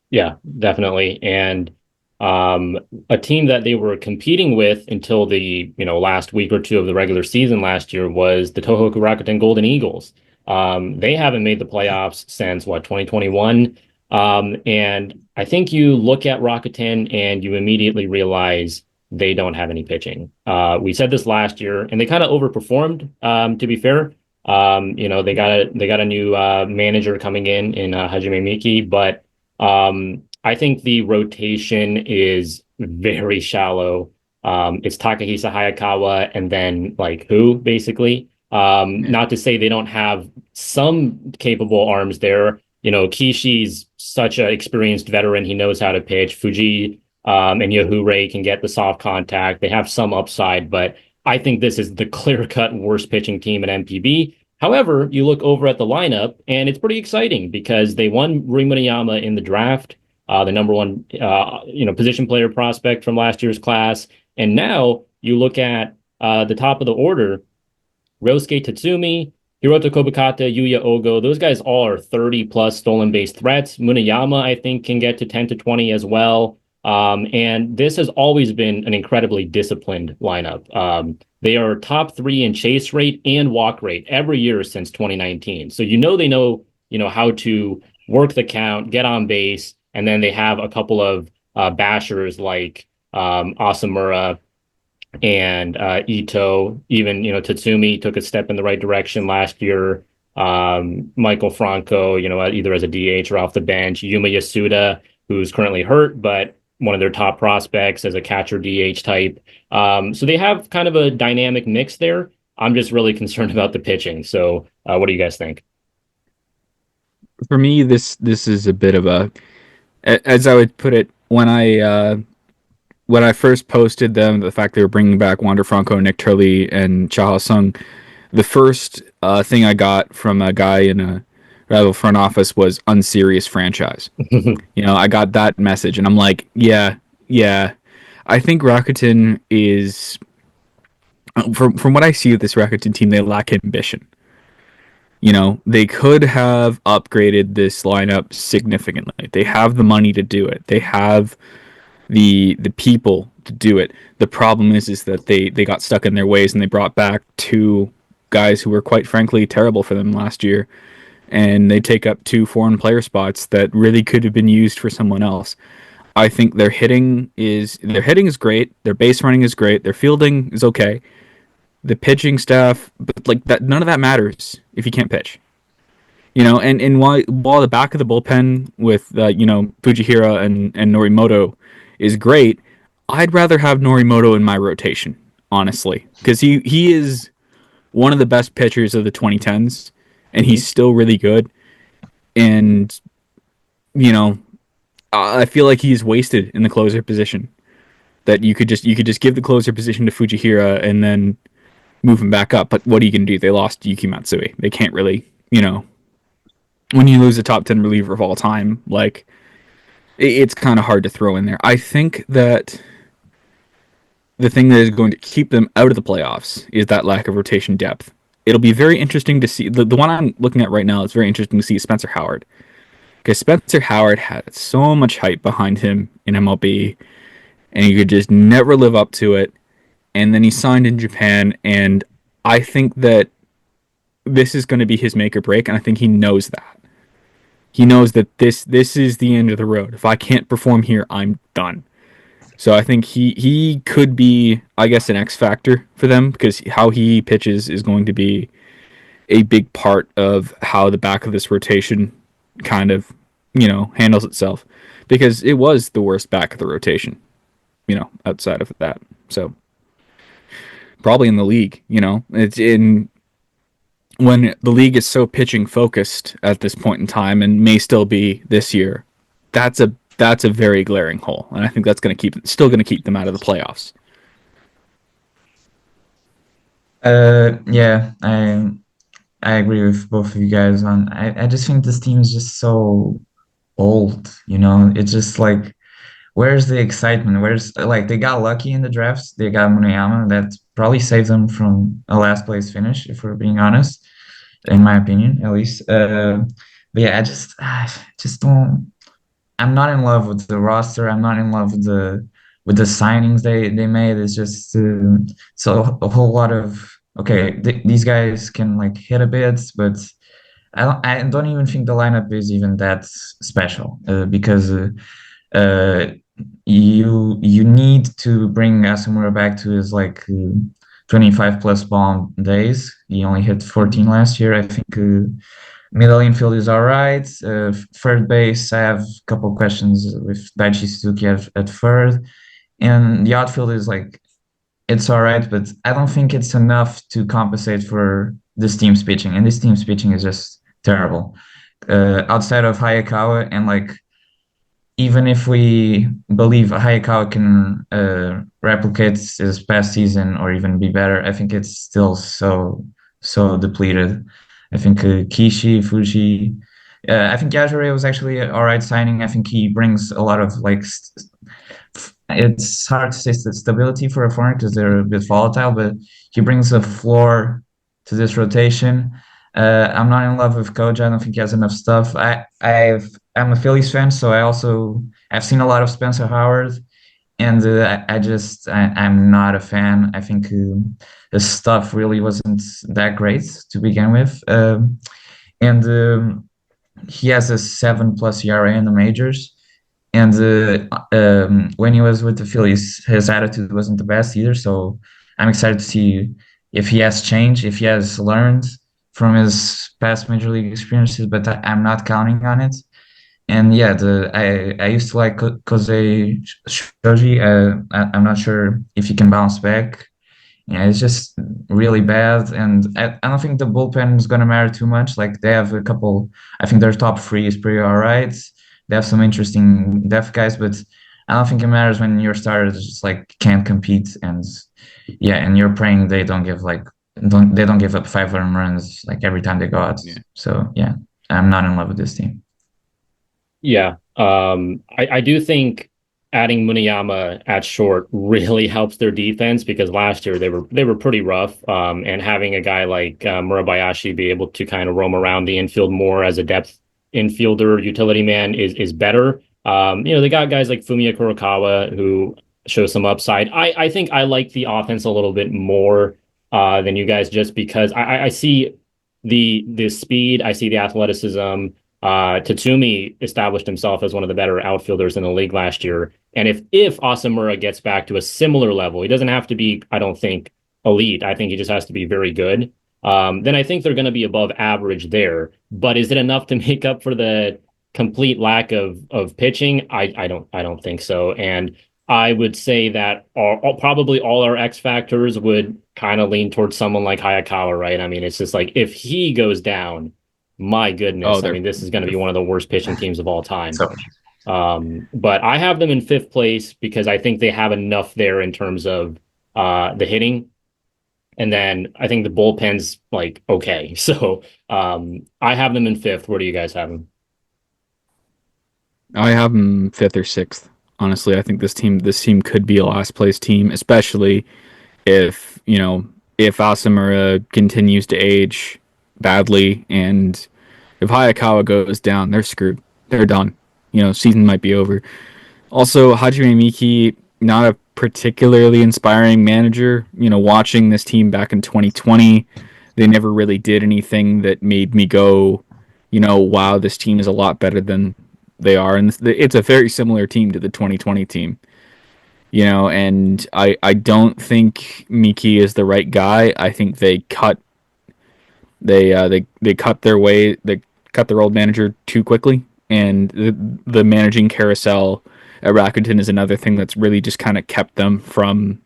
Yeah, definitely. And a team that they were competing with until the last week or two of the regular season last year was the Tohoku Rakuten Golden Eagles. They haven't made the playoffs since what 2021. And I think you look at Rakuten and you immediately realize they don't have any pitching. We said this last year, and they kind of overperformed. To be fair, they got a new manager coming in Hajime Miki, but I think the rotation is very shallow. It's Takahisa Hayakawa and then like who basically. Not to say they don't have some capable arms there. Kishi's such an experienced veteran. He knows how to pitch. Fuji and Yahure can get the soft contact. They have some upside, but I think this is the clear-cut worst pitching team at NPB. However, you look over at the lineup, and it's pretty exciting because they won Rui Muniyama in the draft, the number one, position player prospect from last year's class. And now you look at the top of the order, Ryosuke Tatsumi, Hiroto Kobukata, Yuya Ogo. Those guys all are 30 plus stolen base threats. Muniyama, I think, can get to 10 to 20 as well. And this has always been an incredibly disciplined lineup. They are top three in chase rate and walk rate every year since 2019. So they know how to work the count, get on base, and then they have a couple of bashers like Asamura and Ito. Even Tatsumi took a step in the right direction last year. Michael Franco, either as a DH or off the bench. Yuma Yasuda, who's currently hurt, but one of their top prospects as a catcher DH type. So they have kind of a dynamic mix there. I'm just really concerned about the pitching. So what do you guys think? For me, this is a bit of a, as I would put it, when I first posted them, the fact they were bringing back Wander Franco, Nick Turley, and Chaha Sung, the first thing I got from a guy in a rival front office was unserious franchise. I got that message, and I'm like, yeah. I think Rakuten is, from what I see of this Rakuten team, they lack ambition. They could have upgraded this lineup significantly. They have the money to do it. They have the people to do it. The problem is that they got stuck in their ways and they brought back two guys who were quite frankly terrible for them last year, and they take up two foreign player spots that really could have been used for someone else. I think their hitting is great, their base running is great, their fielding is okay. The pitching staff, but like that, none of that matters if you can't pitch. And while the back of the bullpen with Fujihira and Norimoto is great, I'd rather have Norimoto in my rotation, honestly, because he is one of the best pitchers of the 2010s, and he's still really good. And you know, I feel like he's wasted in the closer position. That you could just give the closer position to Fujihira and then move him back up. But what are you gonna do? They lost Yuki Matsui. They can't really, when you lose a top 10 reliever of all time, like it's kind of hard to throw in there. I think that the thing that is going to keep them out of the playoffs is that lack of rotation depth. It'll be very interesting to see. The one I'm looking at right now is very interesting to see Spencer Howard. Because Spencer Howard had so much hype behind him in MLB, and he could just never live up to it. And then he signed in Japan, and I think that this is going to be his make or break, and I think he knows that. He knows that this is the end of the road. If I can't perform here, I'm done. So I think he could be, I guess, an X factor for them, because how he pitches is going to be a big part of how the back of this rotation kind of, handles itself, because it was the worst back of the rotation, outside of that. So probably in the league, it's in when the league is so pitching focused at this point in time and may still be this year. That's a very glaring hole, and I think that's still going to keep them out of the playoffs. Yeah, I agree with both of you guys on. I just think this team is just so old, It's just like, where's the excitement? Where's like they got lucky in the drafts. They got Muneyama that probably saved them from a last place finish, if we're being honest, in my opinion, at least. But yeah, I just don't. I'm not in love with the roster. I'm not in love with the signings they made. It's just so a whole lot of okay. These guys can like hit a bit, but I don't even think the lineup is even that special because uh, you need to bring Asumura back to his like 25 plus bomb days. He only hit 14 last year. I think middle infield is all right. Third base, I have a couple of questions with Daichi Suzuki at third. And the outfield is like, it's all right, but I don't think it's enough to compensate for this team's pitching. And this team's pitching is just terrible. Outside of Hayakawa, and like, even if we believe Hayakawa can replicate his past season or even be better, I think it's still so depleted. I think Kishi, Fuji, I think Yajure was actually an all right signing. I think he brings a lot of like it's hard to say stability for a foreigner because they're a bit volatile, but he brings a floor to this rotation. I'm not in love with Koja. I don't think he has enough stuff. I'm a Phillies fan, so I've seen a lot of Spencer Howard, and I'm not a fan. I think his stuff really wasn't that great to begin with, and he has a 7+ ERA in the majors. And when he was with the Phillies, his attitude wasn't the best either. So I'm excited to see if he has changed, if he has learned from his past major league experiences. But I'm not counting on it. And yeah, I used to like Kosei Shoji. I'm not sure if he can bounce back. Yeah, it's just really bad, and I don't think the bullpen is gonna matter too much. Like they have a couple. I think their top three is pretty all right. They have some interesting depth guys, but I don't think it matters when your starters just like can't compete, and yeah, and you're praying they don't give up 5 runs like every time they go out. Yeah. So yeah, I'm not in love with this team. Yeah. I do think adding Muneyama at short really helps their defense because last year they were pretty rough. And having a guy like Murabayashi be able to kind of roam around the infield more as a depth infielder utility man is better. They got guys like Fumiya Kurokawa who show some upside. I think I like the offense a little bit more than you guys, just because I see the speed, I see the athleticism. Tatsumi established himself as one of the better outfielders in the league last year. And if Asamura gets back to a similar level, he doesn't have to be, I don't think, elite. I think he just has to be very good. Then I think they're going to be above average there. But is it enough to make up for the complete lack of pitching? I don't think so. And I would say that probably all our X factors would kind of lean towards someone like Hayakawa, right? I mean, it's just like if he goes down, my Oh, goodness, I mean, this is going to they're be one of the worst pitching teams of all time. So But I have them in fifth place because I think they have enough there in terms of the hitting. And then I think the bullpen's like okay. So I have them in fifth. Where do you guys have them? I have them fifth or sixth. Honestly, I think this team could be a last place team, especially if if Asamura continues to age badly, and if Hayakawa goes down, they're screwed. They're done. Season might be over. Also, Hajime Miki, not a particularly inspiring manager. Watching this team back in 2020, they never really did anything that made me go, wow, this team is a lot better than they are. And it's a very similar team to the 2020 team. And I don't think Miki is the right guy. I think they cut their old manager too quickly, and the managing carousel at Rakuten is another thing that's really just kind of kept them from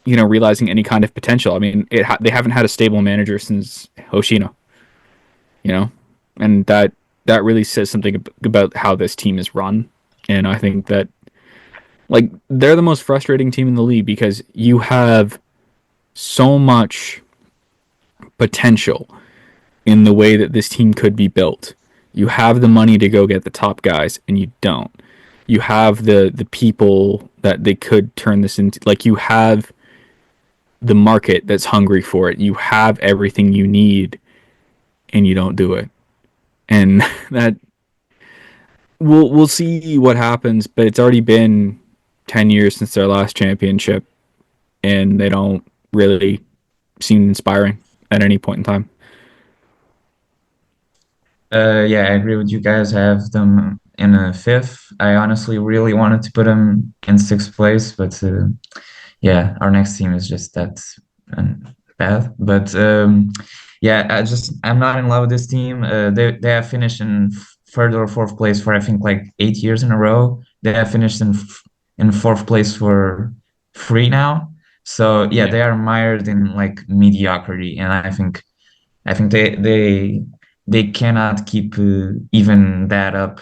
realizing any kind of potential. I mean, they haven't had a stable manager since Hoshino, you know, and that really says something about how this team is run. And I think that they're the most frustrating team in the league because you have so much potential in the way that this team could be built. You have the money to go get the top guys, and you don't. You have the people that they could turn this into. You have the market that's hungry for it. You have everything you need, and you don't do it. And that we'll see what happens. But it's already been 10 years since their last championship, and they don't really seem inspiring at any point in time. Yeah, I agree with you guys. I have them in a fifth. I honestly really wanted to put them in sixth place, but yeah, our next team is just that bad. But yeah, I'm not in love with this team. They have finished in third or fourth place for I think like 8 years in a row. They have finished in fourth place for three now. So yeah, Yeah. they are mired in like mediocrity, and I think they cannot keep even that up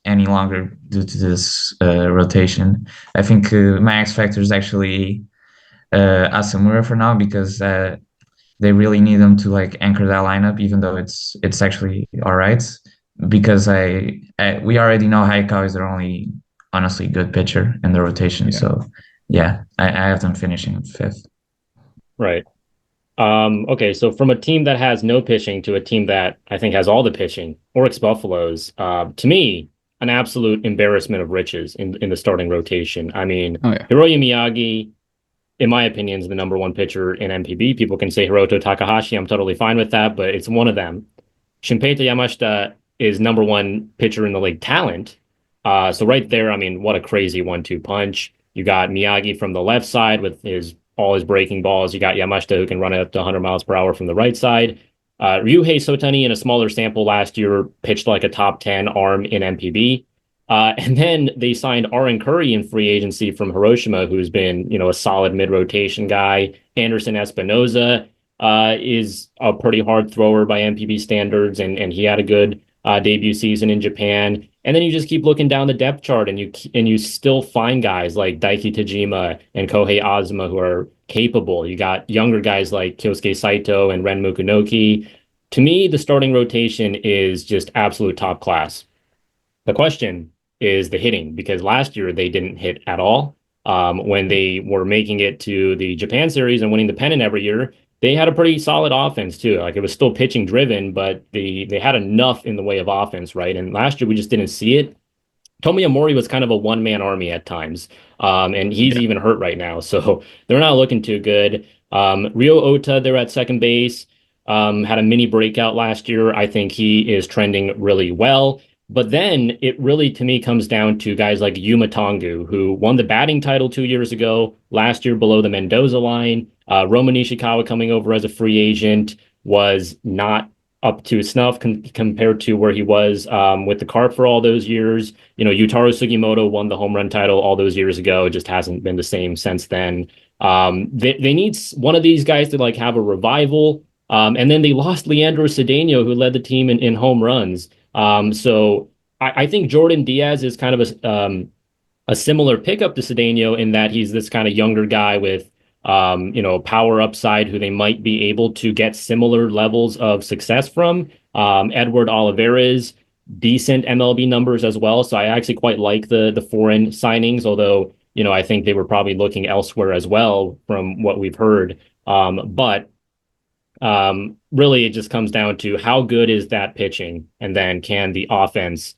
any longer due to this rotation. I think my X factor is actually Asamura for now because they really need them to like anchor that lineup, even though it's actually all right. Because we already know Hayakawa is their only honestly good pitcher in the rotation. Yeah. So yeah, I have them finishing fifth. Right. Okay, so from a team that has no pitching to a team that I think has all the pitching, Orix Buffaloes, to me, an absolute embarrassment of riches in the starting rotation. I mean, Oh yeah. Hiroya Miyagi, in my opinion, is the number one pitcher in NPB. People can say Hiroto Takahashi. I'm totally fine with that, but it's one of them. Shinpeita Yamashita is number one pitcher in the league talent. So right there, I mean, what a crazy 1-2 punch. You got Miyagi from the left side with his all his breaking balls. You got Yamashita who can run it up to 100 miles per hour from the right side. Ryuhei Sotani in a smaller sample last year pitched like a top 10 arm in MPB. And then they signed Aaron Curry in free agency from Hiroshima, who's been, a solid mid-rotation guy. Anderson Espinoza is a pretty hard thrower by MPB standards, and he had a good debut season in Japan. And then you just keep looking down the depth chart, and you still find guys like Daiki Tajima and Kohei Azuma who are capable. You got younger guys like Kyosuke Saito and Ren Mukunoki. To me, the starting rotation is just absolute top class. The question is the hitting, because last year they didn't hit at all. When they were making it to the Japan series and winning the pennant every year, they had a pretty solid offense too. Like it was still pitching driven, but they had enough in the way of offense, right? And last year we just didn't see it. Tomoya Mori was kind of a one-man army at times. And he's Yeah. even hurt right now. So they're not looking too good. Ryo Ota, they're at second base. Had a mini breakout last year. I think he is trending really well. But then it really, to me, comes down to guys like Yuma Tongu, who won the batting title 2 years ago, last year below the Mendoza line. Roman Nishikawa coming over as a free agent was not up to snuff compared to where he was with the Carp for all those years. Yutaro Sugimoto won the home run title all those years ago. It just hasn't been the same since then. They need one of these guys to like have a revival. And then they lost Leandro Cedeno, who led the team in home runs. So I think Jordan Diaz is kind of a similar pickup to Cedeno in that he's this kind of younger guy with power upside who they might be able to get similar levels of success from. Edward Olivares, decent MLB numbers as well. So I actually quite like the foreign signings, although, I think they were probably looking elsewhere as well from what we've heard. But really it just comes down to how good is that pitching, and then can the offense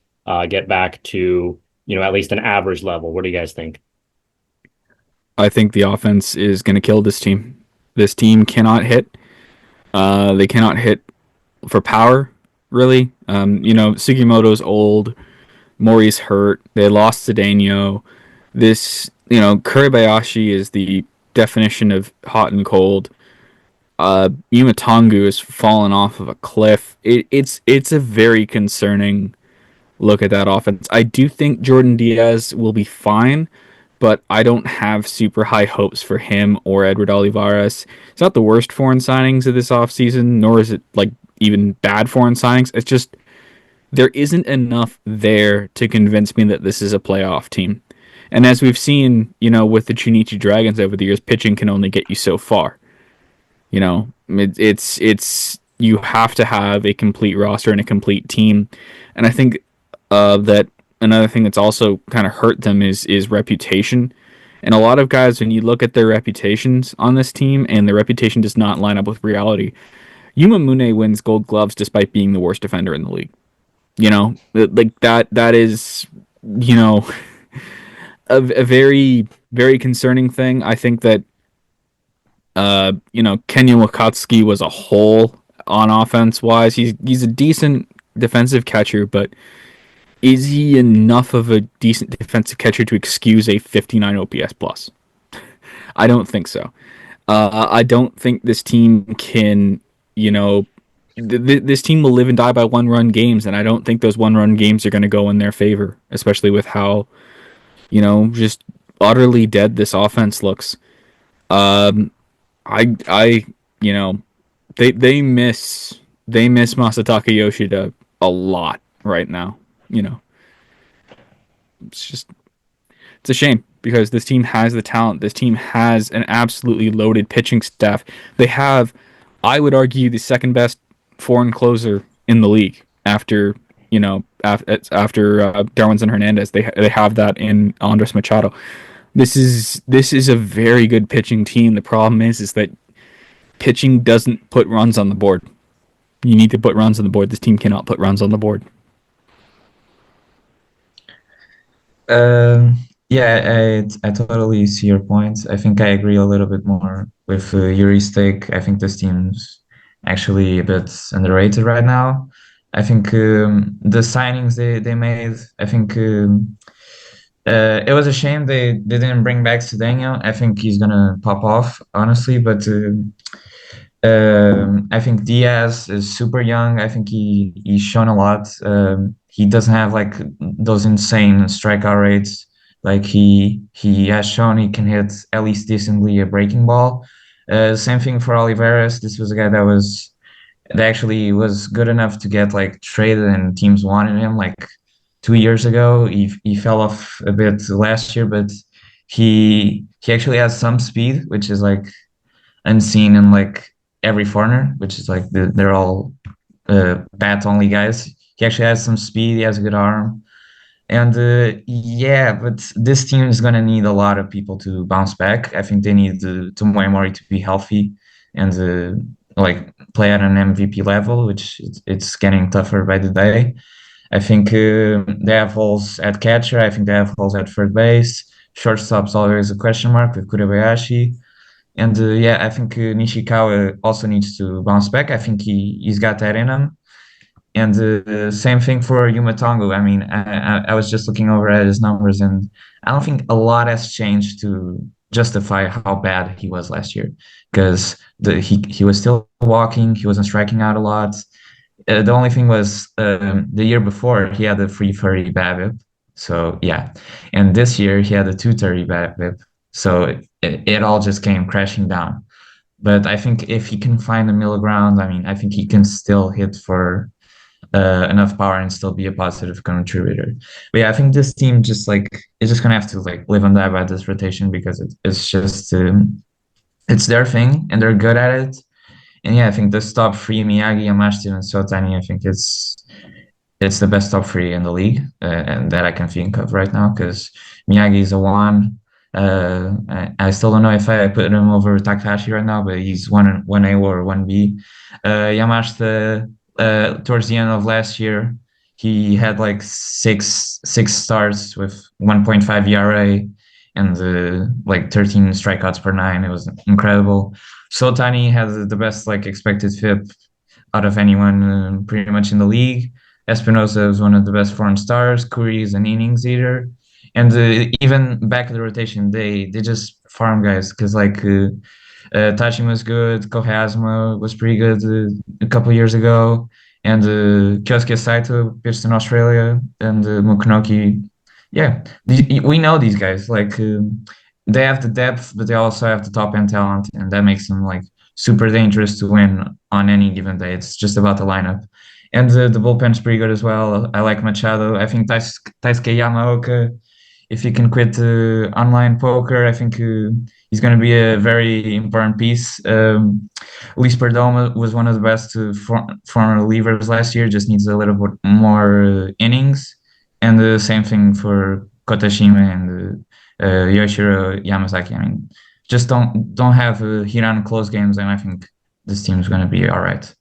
get back to, at least an average level? What do you guys think? I think the offense is going to kill this team. This team cannot hit. They cannot hit for power, really. Sugimoto's old. Mori's hurt. They lost Cedeno. Kuribayashi is the definition of hot and cold. Yumatongu has fallen off of a cliff. It's a very concerning look at that offense. I do think Jordan Diaz will be fine, but I don't have super high hopes for him or Edward Olivares. It's not the worst foreign signings of this offseason, nor is it like even bad foreign signings. It's just there isn't enough there to convince me that this is a playoff team. And as we've seen, with the Chunichi Dragons over the years, pitching can only get you so far. It's you have to have a complete roster and a complete team, and I think that another thing that's also kind of hurt them is reputation. And a lot of guys, when you look at their reputations on this team, and their reputation does not line up with reality. Yuma Mune wins Gold Gloves despite being the worst defender in the league. Like that. That is, you know, a very very concerning thing. I think that Kenya Wakatsuki was a hole on offense wise. He's a decent defensive catcher, but is he enough of a decent defensive catcher to excuse a 59 OPS plus? I don't think so. I don't think this team can, this team will live and die by one-run games, and I don't think those one-run games are going to go in their favor, especially with how, just utterly dead this offense looks. Um, I, they miss Masataka Yoshida a lot right now. It's just it's a shame because this team has the talent. This team has an absolutely loaded pitching staff. They have, I would argue, the second best foreign closer in the league after Darwinson Hernandez. They have that in Andres Machado. This is a very good pitching team. The problem is that pitching doesn't put runs on the board. You need to put runs on the board. This team cannot put runs on the board. Yeah, I totally see your point. I think I agree a little bit more with Yuri's take. I think this team's actually a bit underrated right now. I think the signings they made, I think it was a shame they didn't bring back Cedeno. I think he's gonna pop off, honestly, but I think Diaz is super young. I think he's shown a lot. He doesn't have like those insane strikeout rates. Like he has shown he can hit at least decently a breaking ball. Same thing for Oliveras. This was a guy that actually was good enough to get like traded and teams wanted him like 2 years ago. He fell off a bit last year, but he actually has some speed, which is like unseen in like every foreigner, which is like they're all bat only guys. He actually has some speed. He has a good arm, and yeah, but this team is gonna need a lot of people to bounce back. I think they need Tomoe Mori to be healthy and like play at an MVP level, which it's getting tougher by the day. I think they have holes at catcher. I think they have holes at third base. Shortstop's always a question mark with Kurabayashi. And yeah, I think Nishikawa also needs to bounce back. I think he's got that in him. And same thing for Yuma Tongo. I mean, I was just looking over at his numbers, and I don't think a lot has changed to justify how bad he was last year. Because he was still walking, he wasn't striking out a lot. The only thing was the year before he had a 330 BABIP. So yeah, and this year he had a 230 BABIP. So it all just came crashing down. But I think if he can find a middle ground, I mean, I think he can still hit for enough power and still be a positive contributor. But yeah, I think this team just like is just gonna have to like live and die by this rotation because it's just it's their thing and they're good at it. And yeah, I think this top three, Miyagi, Yamashita, and Sotani, I think it's the best top three in the league, and that I can think of right now because Miyagi is a one. I still don't know if I put him over Takahashi right now, but he's one A or one B. Yamashita, towards the end of last year, he had like six starts with 1.5 ERA and like 13 strikeouts per nine. It was incredible. Sotani has the best like expected FIP out of anyone pretty much in the league. Espinosa is one of the best foreign stars. Curry is an innings eater, and even back in the rotation, they just farm guys because like Tashima was good, Kohasma was pretty good a couple years ago, and Kyosuke Saito pitched in Australia, and Mokunoki. Yeah, we know these guys. Like they have the depth, but they also have the top end talent, and that makes them like super dangerous to win on any given day. It's just about the lineup. And the bullpen's pretty good as well. I like Machado. I think Taisuke Yamaoka, if he can quit online poker, I think he's going to be a very important piece. Luis Perdomo was one of the best former relievers last year, just needs a little bit more innings. And the same thing for Kotashima and Yoshiro Yamazaki. I mean, just don't have Hiran close games, and I think this team's going to be all right.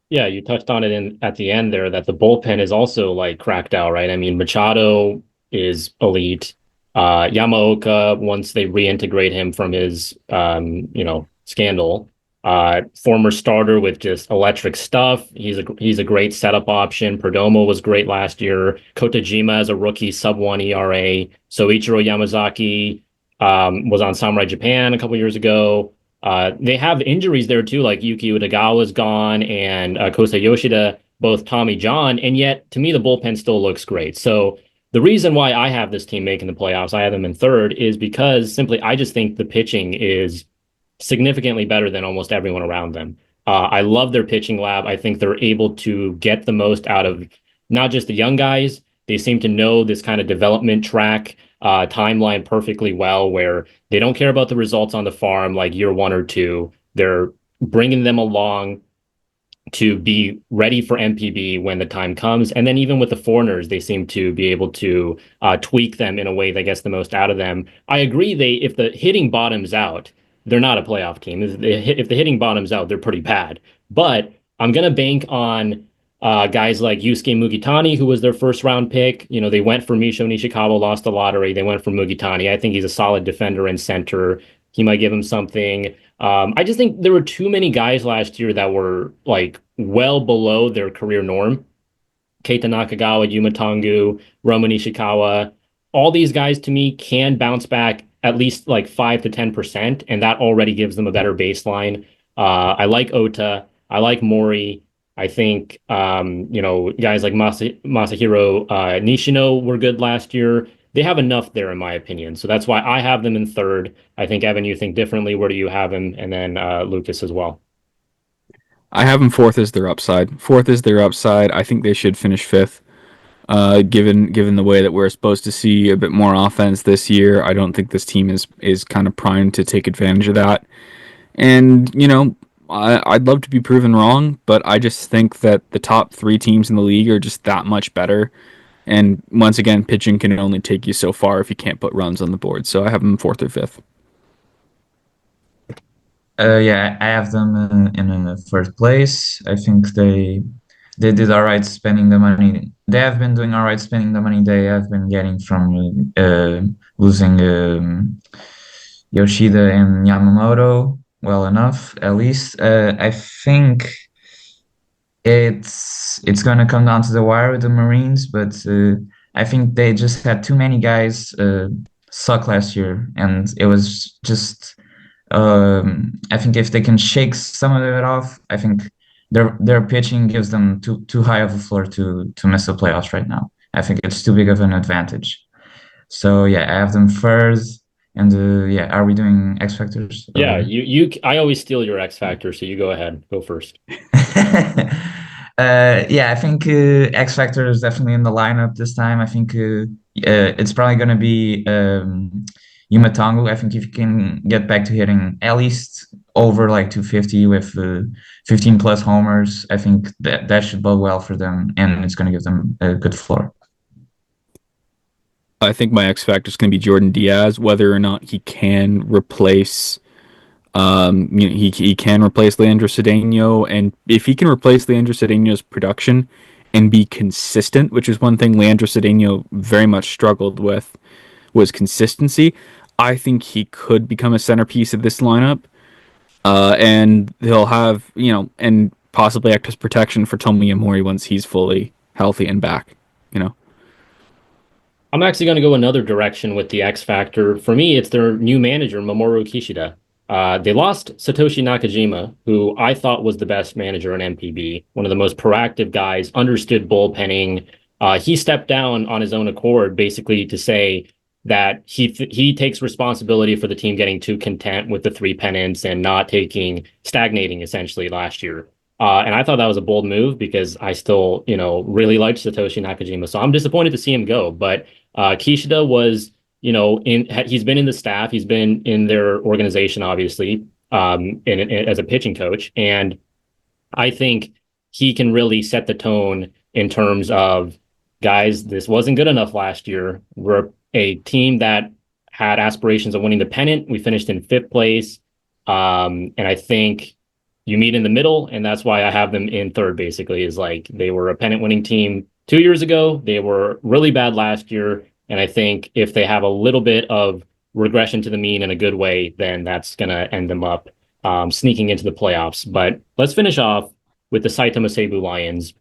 Yeah, you touched on it at the end there that the bullpen is also like cracked out, right? I mean, Machado is elite. Yamaoka, once they reintegrate him from his scandal, former starter with just electric stuff. He's a great setup option. Perdomo was great last year. Kotajima as a rookie, sub one ERA. Soichiro Yamazaki was on Samurai Japan a couple years ago. They have injuries there too, like Yuki Utagawa's gone and Kosei Yoshida, both Tommy John, and yet to me the bullpen still looks great. So the reason why I have this team making the playoffs, I have them in third, is because simply I just think the pitching is significantly better than almost everyone around them. I love their pitching lab. I think they're able to get the most out of not just the young guys. They seem to know this kind of development track timeline perfectly well, where they don't care about the results on the farm like year one or two. They're bringing them along to be ready for NPB when the time comes. And then even with the foreigners, they seem to be able to tweak them in a way that gets the most out of them. I agree. If the hitting bottoms out, they're not a playoff team. If the hitting bottoms out, they're pretty bad. But I'm going to bank on guys like Yusuke Mugitani, who was their first round pick. You know, they went for Misho Nishikawa, lost the lottery. They went for Mugitani. I think he's a solid defender and center. He might give him something. I just think there were too many guys last year that were like well below their career norm. Keita Nakagawa, Yuma Tongu, Roman Ishikawa. All these guys to me can bounce back at least like 5 to 10%, and that already gives them a better baseline. I like Ota. I like Mori. I think guys like Masahiro Nishino were good last year. They have enough there, in my opinion. So that's why I have them in third. I think, Evan, you think differently. Where do you have him? And then Lucas as well. I have them fourth as their upside. Fourth is their upside. I think they should finish fifth. Given the way that we're supposed to see a bit more offense this year, I don't think this team is kind of primed to take advantage of that. And I'd love to be proven wrong, but I just think that the top three teams in the league are just that much better. And once again, pitching can only take you so far if you can't put runs on the board. So I have them fourth or fifth. Yeah, I have them in first place. I think they did all right spending the money. They have been doing all right spending the money they have been getting from losing Yoshida and Yamamoto. Well enough, at least. I think it's gonna come down to the wire with the Marines, but I think they just had too many guys suck last year, and it was just. I think if they can shake some of it off, I think their pitching gives them too high of a floor to miss the playoffs right now. I think it's too big of an advantage. So yeah, I have them first, and yeah, are we doing X factors Yeah, or? I always steal your X factor, so you go ahead, go first. Yeah, I think X Factor is definitely in the lineup this time. I think it's probably going to be Yuma Tongu. I think if you can get back to hitting at least over like 250 with 15 plus homers, I think that should bode well for them, and it's going to give them a good floor. I think my X factor is going to be Jordan Diaz, whether or not he can replace. He can replace Leandro Cedeno, and if he can replace Leandro Cedeno's production and be consistent, which is one thing Leandro Cedeno very much struggled with, was consistency. I think he could become a centerpiece of this lineup, and he'll have and possibly act as protection for Tomoya Mori once he's fully healthy and back. You know, I'm actually going to go another direction with the X Factor. For me, it's their new manager, Mamoru Kishida. They lost Satoshi Nakajima, who I thought was the best manager in NPB, one of the most proactive guys, understood bullpenning. He stepped down on his own accord, basically to say that he takes responsibility for the team getting too content with the three pennants and not stagnating essentially last year. And I thought that was a bold move because I still, really liked Satoshi Nakajima. So I'm disappointed to see him go. But Kishida was, he's been in the staff, he's been in their organization, obviously, as a pitching coach. And I think he can really set the tone in terms of, guys, this wasn't good enough last year. We're a team that had aspirations of winning the pennant. We finished in fifth place. And I think you meet in the middle, and that's why I have them in third, basically, is like they were a pennant winning team 2 years ago. They were really bad last year. And I think if they have a little bit of regression to the mean in a good way, then that's going to end them up sneaking into the playoffs. But let's finish off with the Saitama Seibu Lions.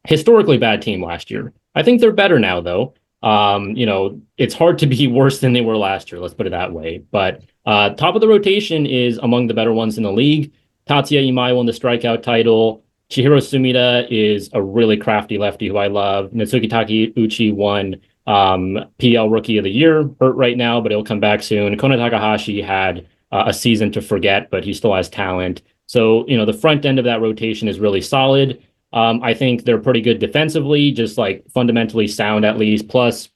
Historically bad team last year. I think they're better now, though. It's hard to be worse than they were last year. Let's put it that way. But top of the rotation is among the better ones in the league. Tatsuya Imai won the strikeout title. Chihiro Sumida is a really crafty lefty who I love. Natsuki Takeuchi won PL Rookie of the Year, hurt right now, but he'll come back soon. Kona Takahashi had a season to forget, but he still has talent. So, the front end of that rotation is really solid. I think they're pretty good defensively, just like fundamentally sound at least. Plus,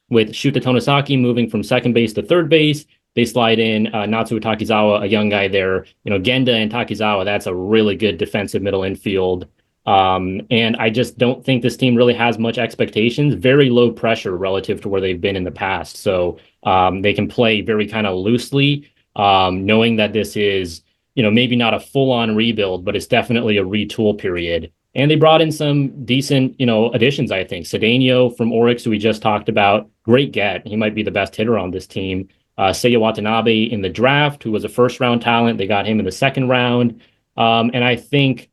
with Shuta Tonosaki moving from second base to third base, they slide in Natsuo Takizawa, a young guy there. Genda and Takizawa, that's a really good defensive middle infield. And I just don't think this team really has much expectations, very low pressure relative to where they've been in the past. So they can play very kind of loosely, knowing that this is, maybe not a full on rebuild, but it's definitely a retool period. And they brought in some decent, additions, I think. Cedeno from Orix, who we just talked about, great get. He might be the best hitter on this team. Seiya Watanabe in the draft, who was a first round talent. They got him in the second round. And I think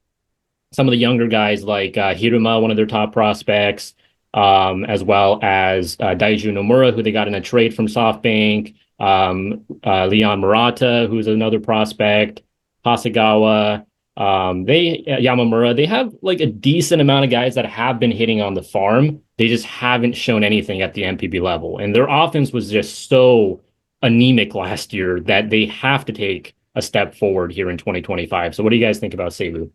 some of the younger guys like Hiruma, one of their top prospects, as well as Daiju Nomura, who they got in a trade from SoftBank, Leon Murata, who's another prospect, Hasegawa, Yamamura. They have like a decent amount of guys that have been hitting on the farm. They just haven't shown anything at the NPB level. And their offense was just so anemic last year that they have to take a step forward here in 2025. So what do you guys think about Seibu?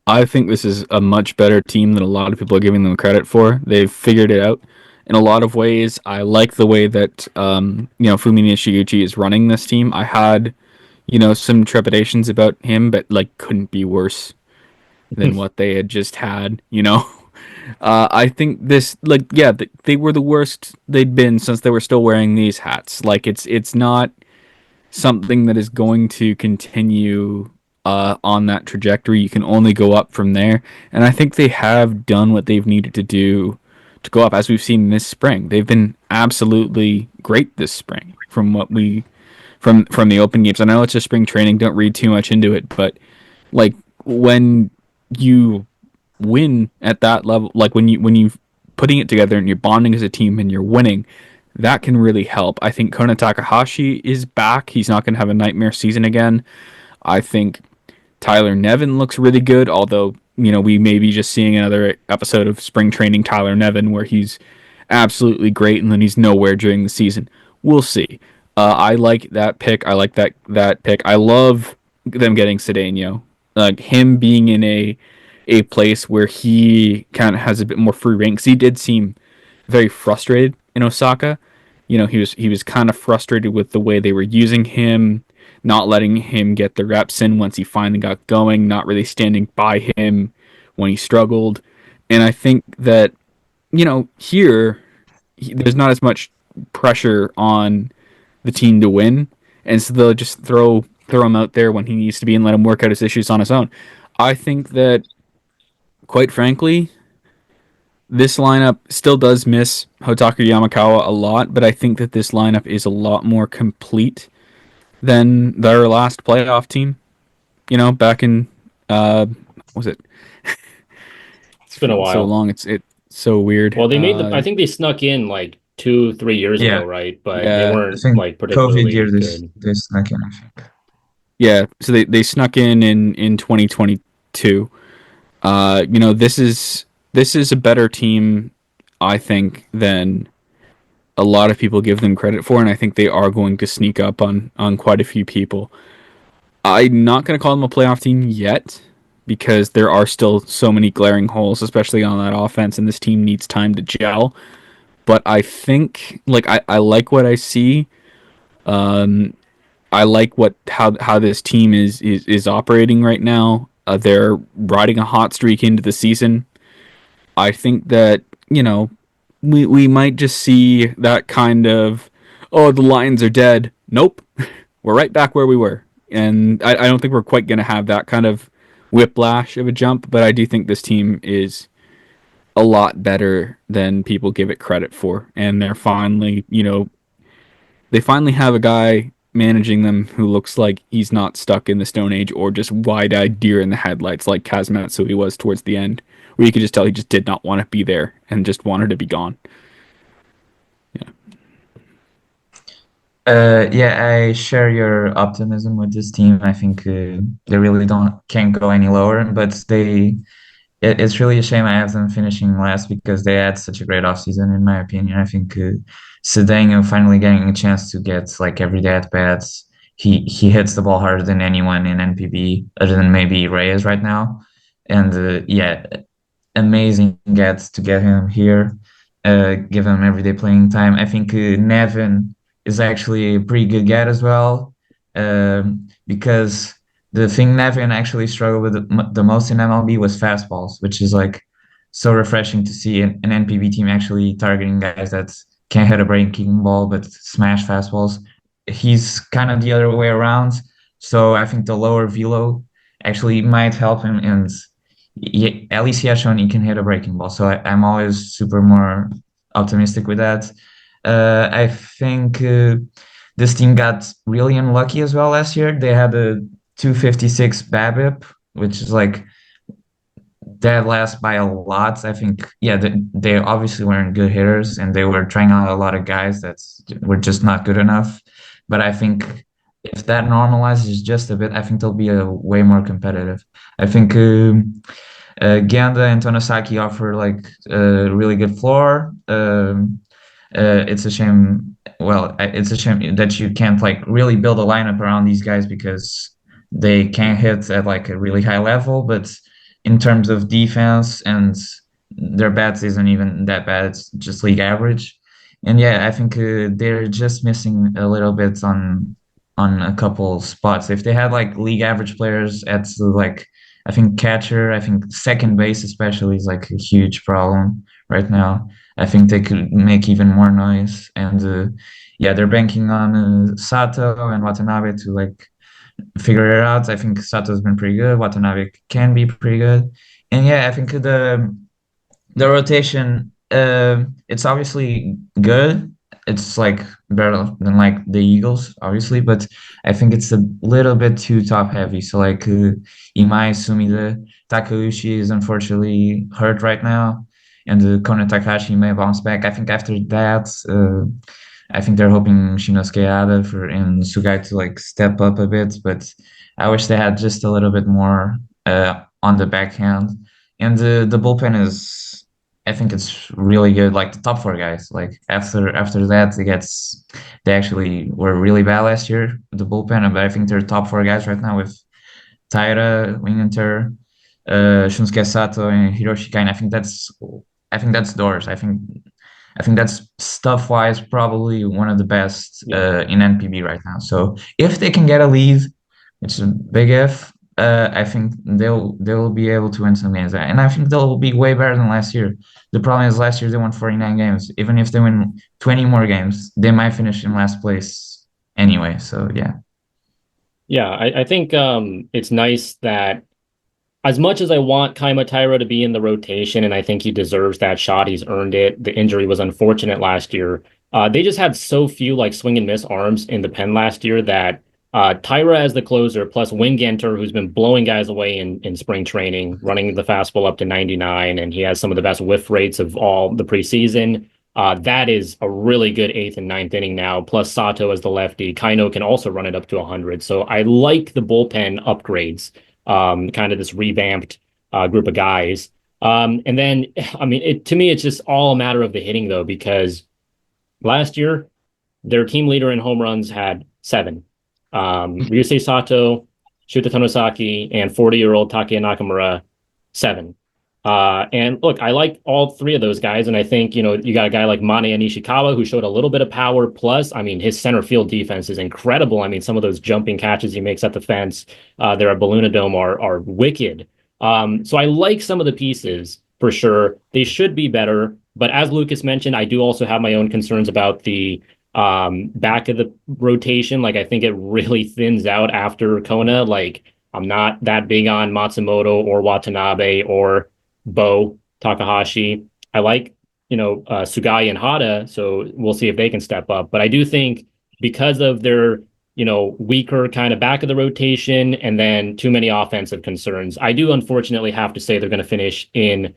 I think this is a much better team than a lot of people are giving them credit for. They've figured it out in a lot of ways. I like the way that Fumi Nishiguchi is running this team. I had some trepidations about him, but like couldn't be worse than what they had just had. I think this they were the worst they'd been since they were still wearing these hats. Like it's not something that is going to continue on that trajectory. You can only go up from there. And I think they have done what they've needed to do to go up, as we've seen this spring. They've been absolutely great this spring from what we from the open games. I know it's just spring training, don't read too much into it, but like when you win at that level, like when you putting it together and you're bonding as a team and you're winning, that can really help. I think Kona Takahashi is back. He's not going to have a nightmare season again. I think Tyler Nevin looks really good, although, we may be just seeing another episode of spring training Tyler Nevin where he's absolutely great and then he's nowhere during the season. We'll see. I like that pick. I like that pick. I love them getting Cedeno. Like him being in a place where he kind of has a bit more free reign. Because he did seem very frustrated in Osaka. He was kind of frustrated with the way they were using him, not letting him get the reps in once he finally got going, not really standing by him when he struggled. And I think that, here, there's not as much pressure on the team to win. And so they'll just throw him out there when he needs to be and let him work out his issues on his own. I think that, quite frankly, this lineup still does miss Hotaku Yamakawa a lot, but I think that this lineup is a lot more complete than their last playoff team. Back in what was it? It's been a So while. long. It's so weird. Well, I think they snuck in like 2, 3 years Yeah, ago, right? But they Yeah, I weren't think like COVID particularly year good. this snuck in, I think. yeah. So they snuck in 2022. This is a better team, I think, than a lot of people give them credit for, and I think they are going to sneak up on quite a few people. I'm not going to call them a playoff team yet because there are still so many glaring holes, especially on that offense, and this team needs time to gel. But I think, like, I like what I see. I like how this team is operating right now. They're riding a hot streak into the season. I think that, we might just see that kind of, oh, the Lions are dead. Nope. We're right back where we were. And I don't think we're quite going to have that kind of whiplash of a jump, but I do think this team is a lot better than people give it credit for. And they finally have a guy managing them who looks like he's not stuck in the Stone Age or just wide-eyed deer in the headlights like Kazmatsu was towards the end, where you could just tell he just did not want to be there and just wanted to be gone. Yeah. Yeah, I share your optimism with this team. I think they really can't go any lower, but it's really a shame I have them finishing last because they had such a great offseason, in my opinion. I think Cedeno finally getting a chance to get like everyday at bats. He hits the ball harder than anyone in NPB, other than maybe Reyes right now. And yeah, amazing gets to get him here, give him everyday playing time. I think Nevin is actually a pretty good get as well, because the thing Nevin actually struggled with the most in MLB was fastballs, which is like so refreshing to see an NPB team actually targeting guys that can't hit a breaking ball but smash fastballs. He's kind of the other way around, so I think the lower velo actually might help him, and at least he has shown he can hit a breaking ball. So I'm always super more optimistic with that. I think this team got really unlucky as well last year. They had a 256 BABIP, which is like dead last by a lot. I think, yeah, they obviously weren't good hitters and they were trying out a lot of guys that were just not good enough. But I think if that normalizes just a bit, I think they'll be a way more competitive. I think Ganda and Tonosaki offer like a really good floor. It's a shame. Well, it's a shame that you can't like really build a lineup around these guys because they can't hit at like a really high level. But in terms of defense and their bats isn't even that bad. It's just league average. And yeah, I think they're just missing a little bit on a couple spots. If they had like league average players at like I think catcher, I think second base especially is like a huge problem right now. I think they could make even more noise. And yeah, they're banking on Sato and Watanabe to like figure it out. I think Sato's been pretty good. Watanabe can be pretty good, and yeah, I think the rotation, it's obviously good. It's like better than like the Eagles, obviously, but I think it's a little bit too top heavy. So like Imai Sumida, Takeuchi is unfortunately hurt right now, and Kona Takahashi may bounce back. I think after that, I think they're hoping Shinosuke Ada for and Sugai to like step up a bit, but I wish they had just a little bit more on the backhand. And the bullpen is, I think it's really good. Like the top four guys. Like after that, they actually were really bad last year, the bullpen. But I think they're top four guys right now with Taira, Winginter, Shunsuke Sato, and Hiroshi Kain. I think that's doors. I think that's stuff wise probably one of the best Yeah. in NPB right now. So if they can get a lead, which is a big if, I think they'll be able to win some games, and I think they'll be way better than last year. The problem is last year they won 49 games. Even if they win 20 more games, they might finish in last place anyway. So yeah. Yeah, I think it's nice that as much as I want Kaima Taira to be in the rotation, and I think he deserves that shot, he's earned it. The injury was unfortunate last year. They just had so few like swing and miss arms in the pen last year that Taira as the closer, plus Wingenter, who's been blowing guys away in spring training, running the fastball up to 99, and he has some of the best whiff rates of all the preseason. That is a really good eighth and ninth inning now. Plus Sato as the lefty, Kaino can also run it up to 100. So I like the bullpen upgrades, kind of this revamped group of guys. And then, I mean, to me, it's just all a matter of the hitting, though, because last year, their team leader in home runs had seven. Ryusei Sato, Shuta Tonosaki, and 40-year-old Takeya Nakamura, seven. And look, I like all three of those guys. And I think, you got a guy like Mane Nishikawa who showed a little bit of power. Plus, I mean, his center field defense is incredible. I mean, some of those jumping catches he makes at the fence there at Balloona Dome are wicked. So I like some of the pieces for sure. They should be better. But as Lucas mentioned, I do also have my own concerns about the back of the rotation. Like, I think it really thins out after Kona. Like, I'm not that big on Matsumoto or Watanabe or Bo Takahashi. I like, Sugai and Hada, so we'll see if they can step up. But I do think because of their, weaker kind of back of the rotation and then too many offensive concerns, I do unfortunately have to say they're going to finish in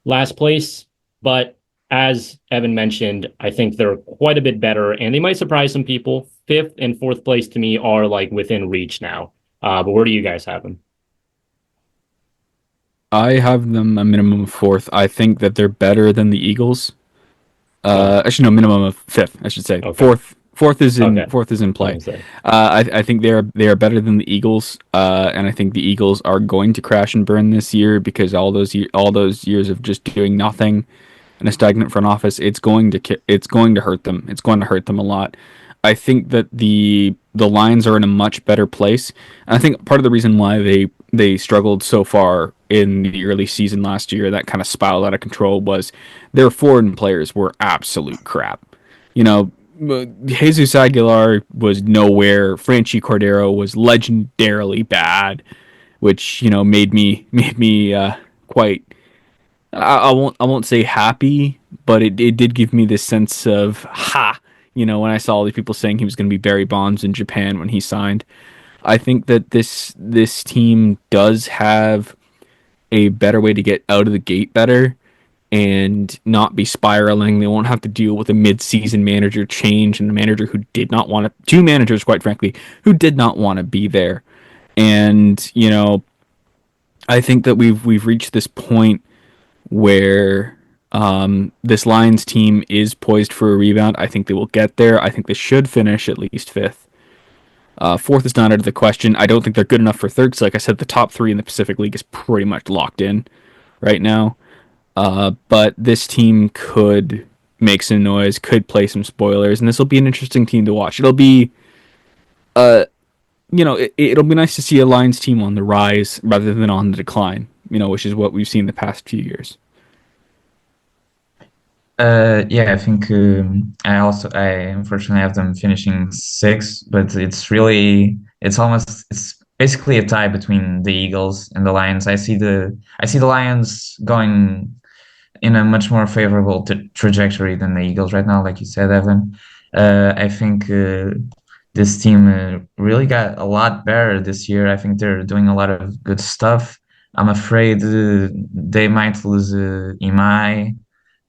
last place. But as Evan mentioned, I think they're quite a bit better and they might surprise some people. Fifth and fourth place to me are like within reach now. But where do you guys have them? I have them a minimum of fourth. I think that they're better than the Eagles. Oh, Actually, no, minimum of fifth. I should say okay. fourth. Okay. Fourth is in I play. was gonna say. I think they are better than the Eagles, and I think the Eagles are going to crash and burn this year because all those years of just doing nothing in a stagnant front office, it's going to hurt them. It's going to hurt them a lot. I think that the Lions are in a much better place. And I think part of the reason why they struggled so far in the early season last year, that kind of spiraled out of control, was their foreign players were absolute crap. You know, Jesus Aguilar was nowhere. Franchi Cordero was legendarily bad, which made me quite I won't say happy, but it did give me this sense of ha. When I saw all these people saying he was going to be Barry Bonds in Japan when he signed, I think that this team does have a better way to get out of the gate better and not be spiraling. They won't have to deal with a mid-season manager change and a manager who did not want to. Two managers, quite frankly, who did not want to be there. And I think that we've reached this point where this Lions team is poised for a rebound. I think they will get there. I think they should finish at least fifth. Fourth is not out of the question. I don't think they're good enough for third. So, like I said, the top three in the Pacific League is pretty much locked in right now. But this team could make some noise, could play some spoilers, and this will be an interesting team to watch. It'll be, it'll be nice to see a Lions team on the rise rather than on the decline. Which is what we've seen the past few years. Yeah, I think I unfortunately have them finishing sixth, but it's basically a tie between the Eagles and the Lions. I see the Lions going in a much more favorable trajectory than the Eagles right now, like you said, Evan. I think this team really got a lot better this year. I think they're doing a lot of good stuff. I'm afraid they might lose Imai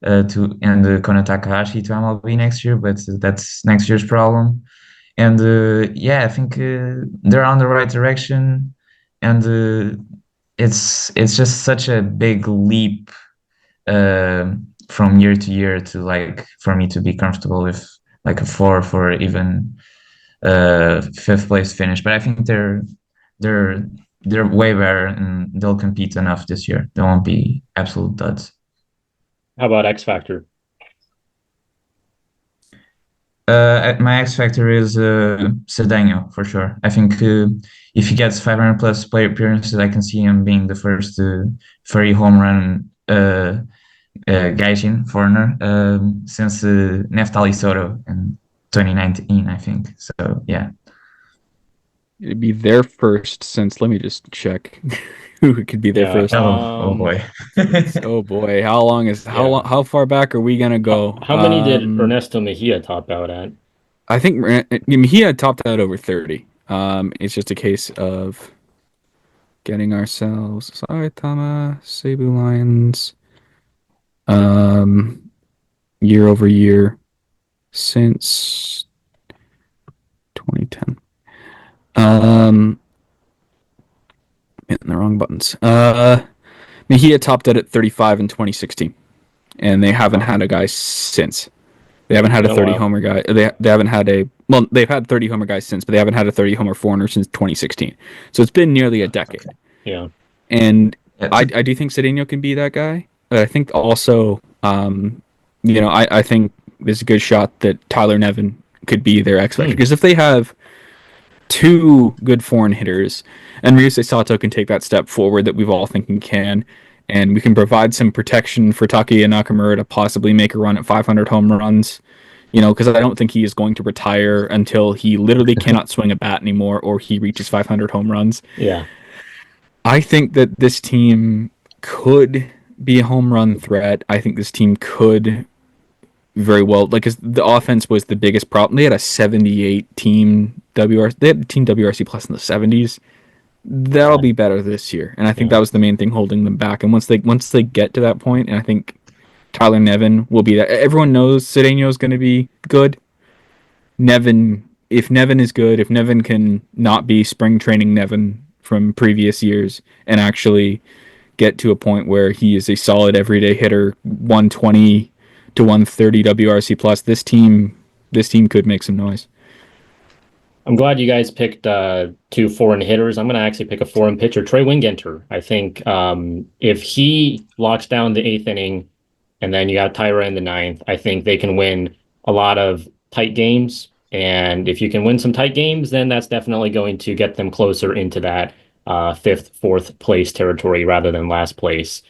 to and Kona Takahashi to MLB next year, but that's next year's problem. And yeah, I think they're on the right direction, and it's just such a big leap from year to year to like for me to be comfortable with like a fourth or even fifth place finish. But I think they're they're way better and they'll compete enough this year. They won't be absolute duds. How about X Factor? My X factor is Cedeno for sure. I think if he gets 500 plus play appearances, I can see him being the first 30 home run Gaijin foreigner since Neftali Soto in 2019, I think. So yeah. It'd be their first since, let me just check who could be their Yeah. first. Oh boy. Oh boy, how long is Yeah. how far back are we gonna go? How many did Ernesto Mejia top out at? I think he had topped out over 30. It's just a case of getting ourselves Saitama, Seibu Lions, um, year over year since 2010. Hitting the wrong buttons. Mejia topped out at 35 in 2016, and they haven't had a guy since. They haven't had a Oh 30 wow. homer guy. They haven't had a well. They've had 30 homer guys since, but they haven't had a 30 homer foreigner since 2016. So it's been nearly a decade. Yeah. And Yeah, I do think Cedeno can be that guy. But I think also, I think there's a good shot that Tyler Nevin could be their X factor Hmm. because if they have two good foreign hitters, and Ryusei Sato can take that step forward that we've all thinking can, and we can provide some protection for Takuya Nakamura to possibly make a run at 500 home runs. Because I don't think he is going to retire until he literally cannot swing a bat anymore or he reaches 500 home runs. Yeah. I think that this team could be a home run threat. I think this team could very well, like, 'cause the offense was the biggest problem. They had a 78 team WRC. They had team WRC plus in the 70s. That'll Wow. be better this year, and I think Yeah. that was the main thing holding them back. And once they get to that point, and I think Tyler Nevin will be that. Everyone knows Cedeno is going to be good. If Nevin is good, if Nevin can not be spring training Nevin from previous years and actually get to a point where he is a solid everyday hitter, 120 to 130 WRC plus, this team could make some noise. I'm glad you guys picked two foreign hitters. I'm going to actually pick a foreign pitcher, Trey Wingenter. I think if he locks down the eighth inning and then you got Tyra in the ninth, I think they can win a lot of tight games. And if you can win some tight games, then that's definitely going to get them closer into that fifth, fourth place territory rather than last place.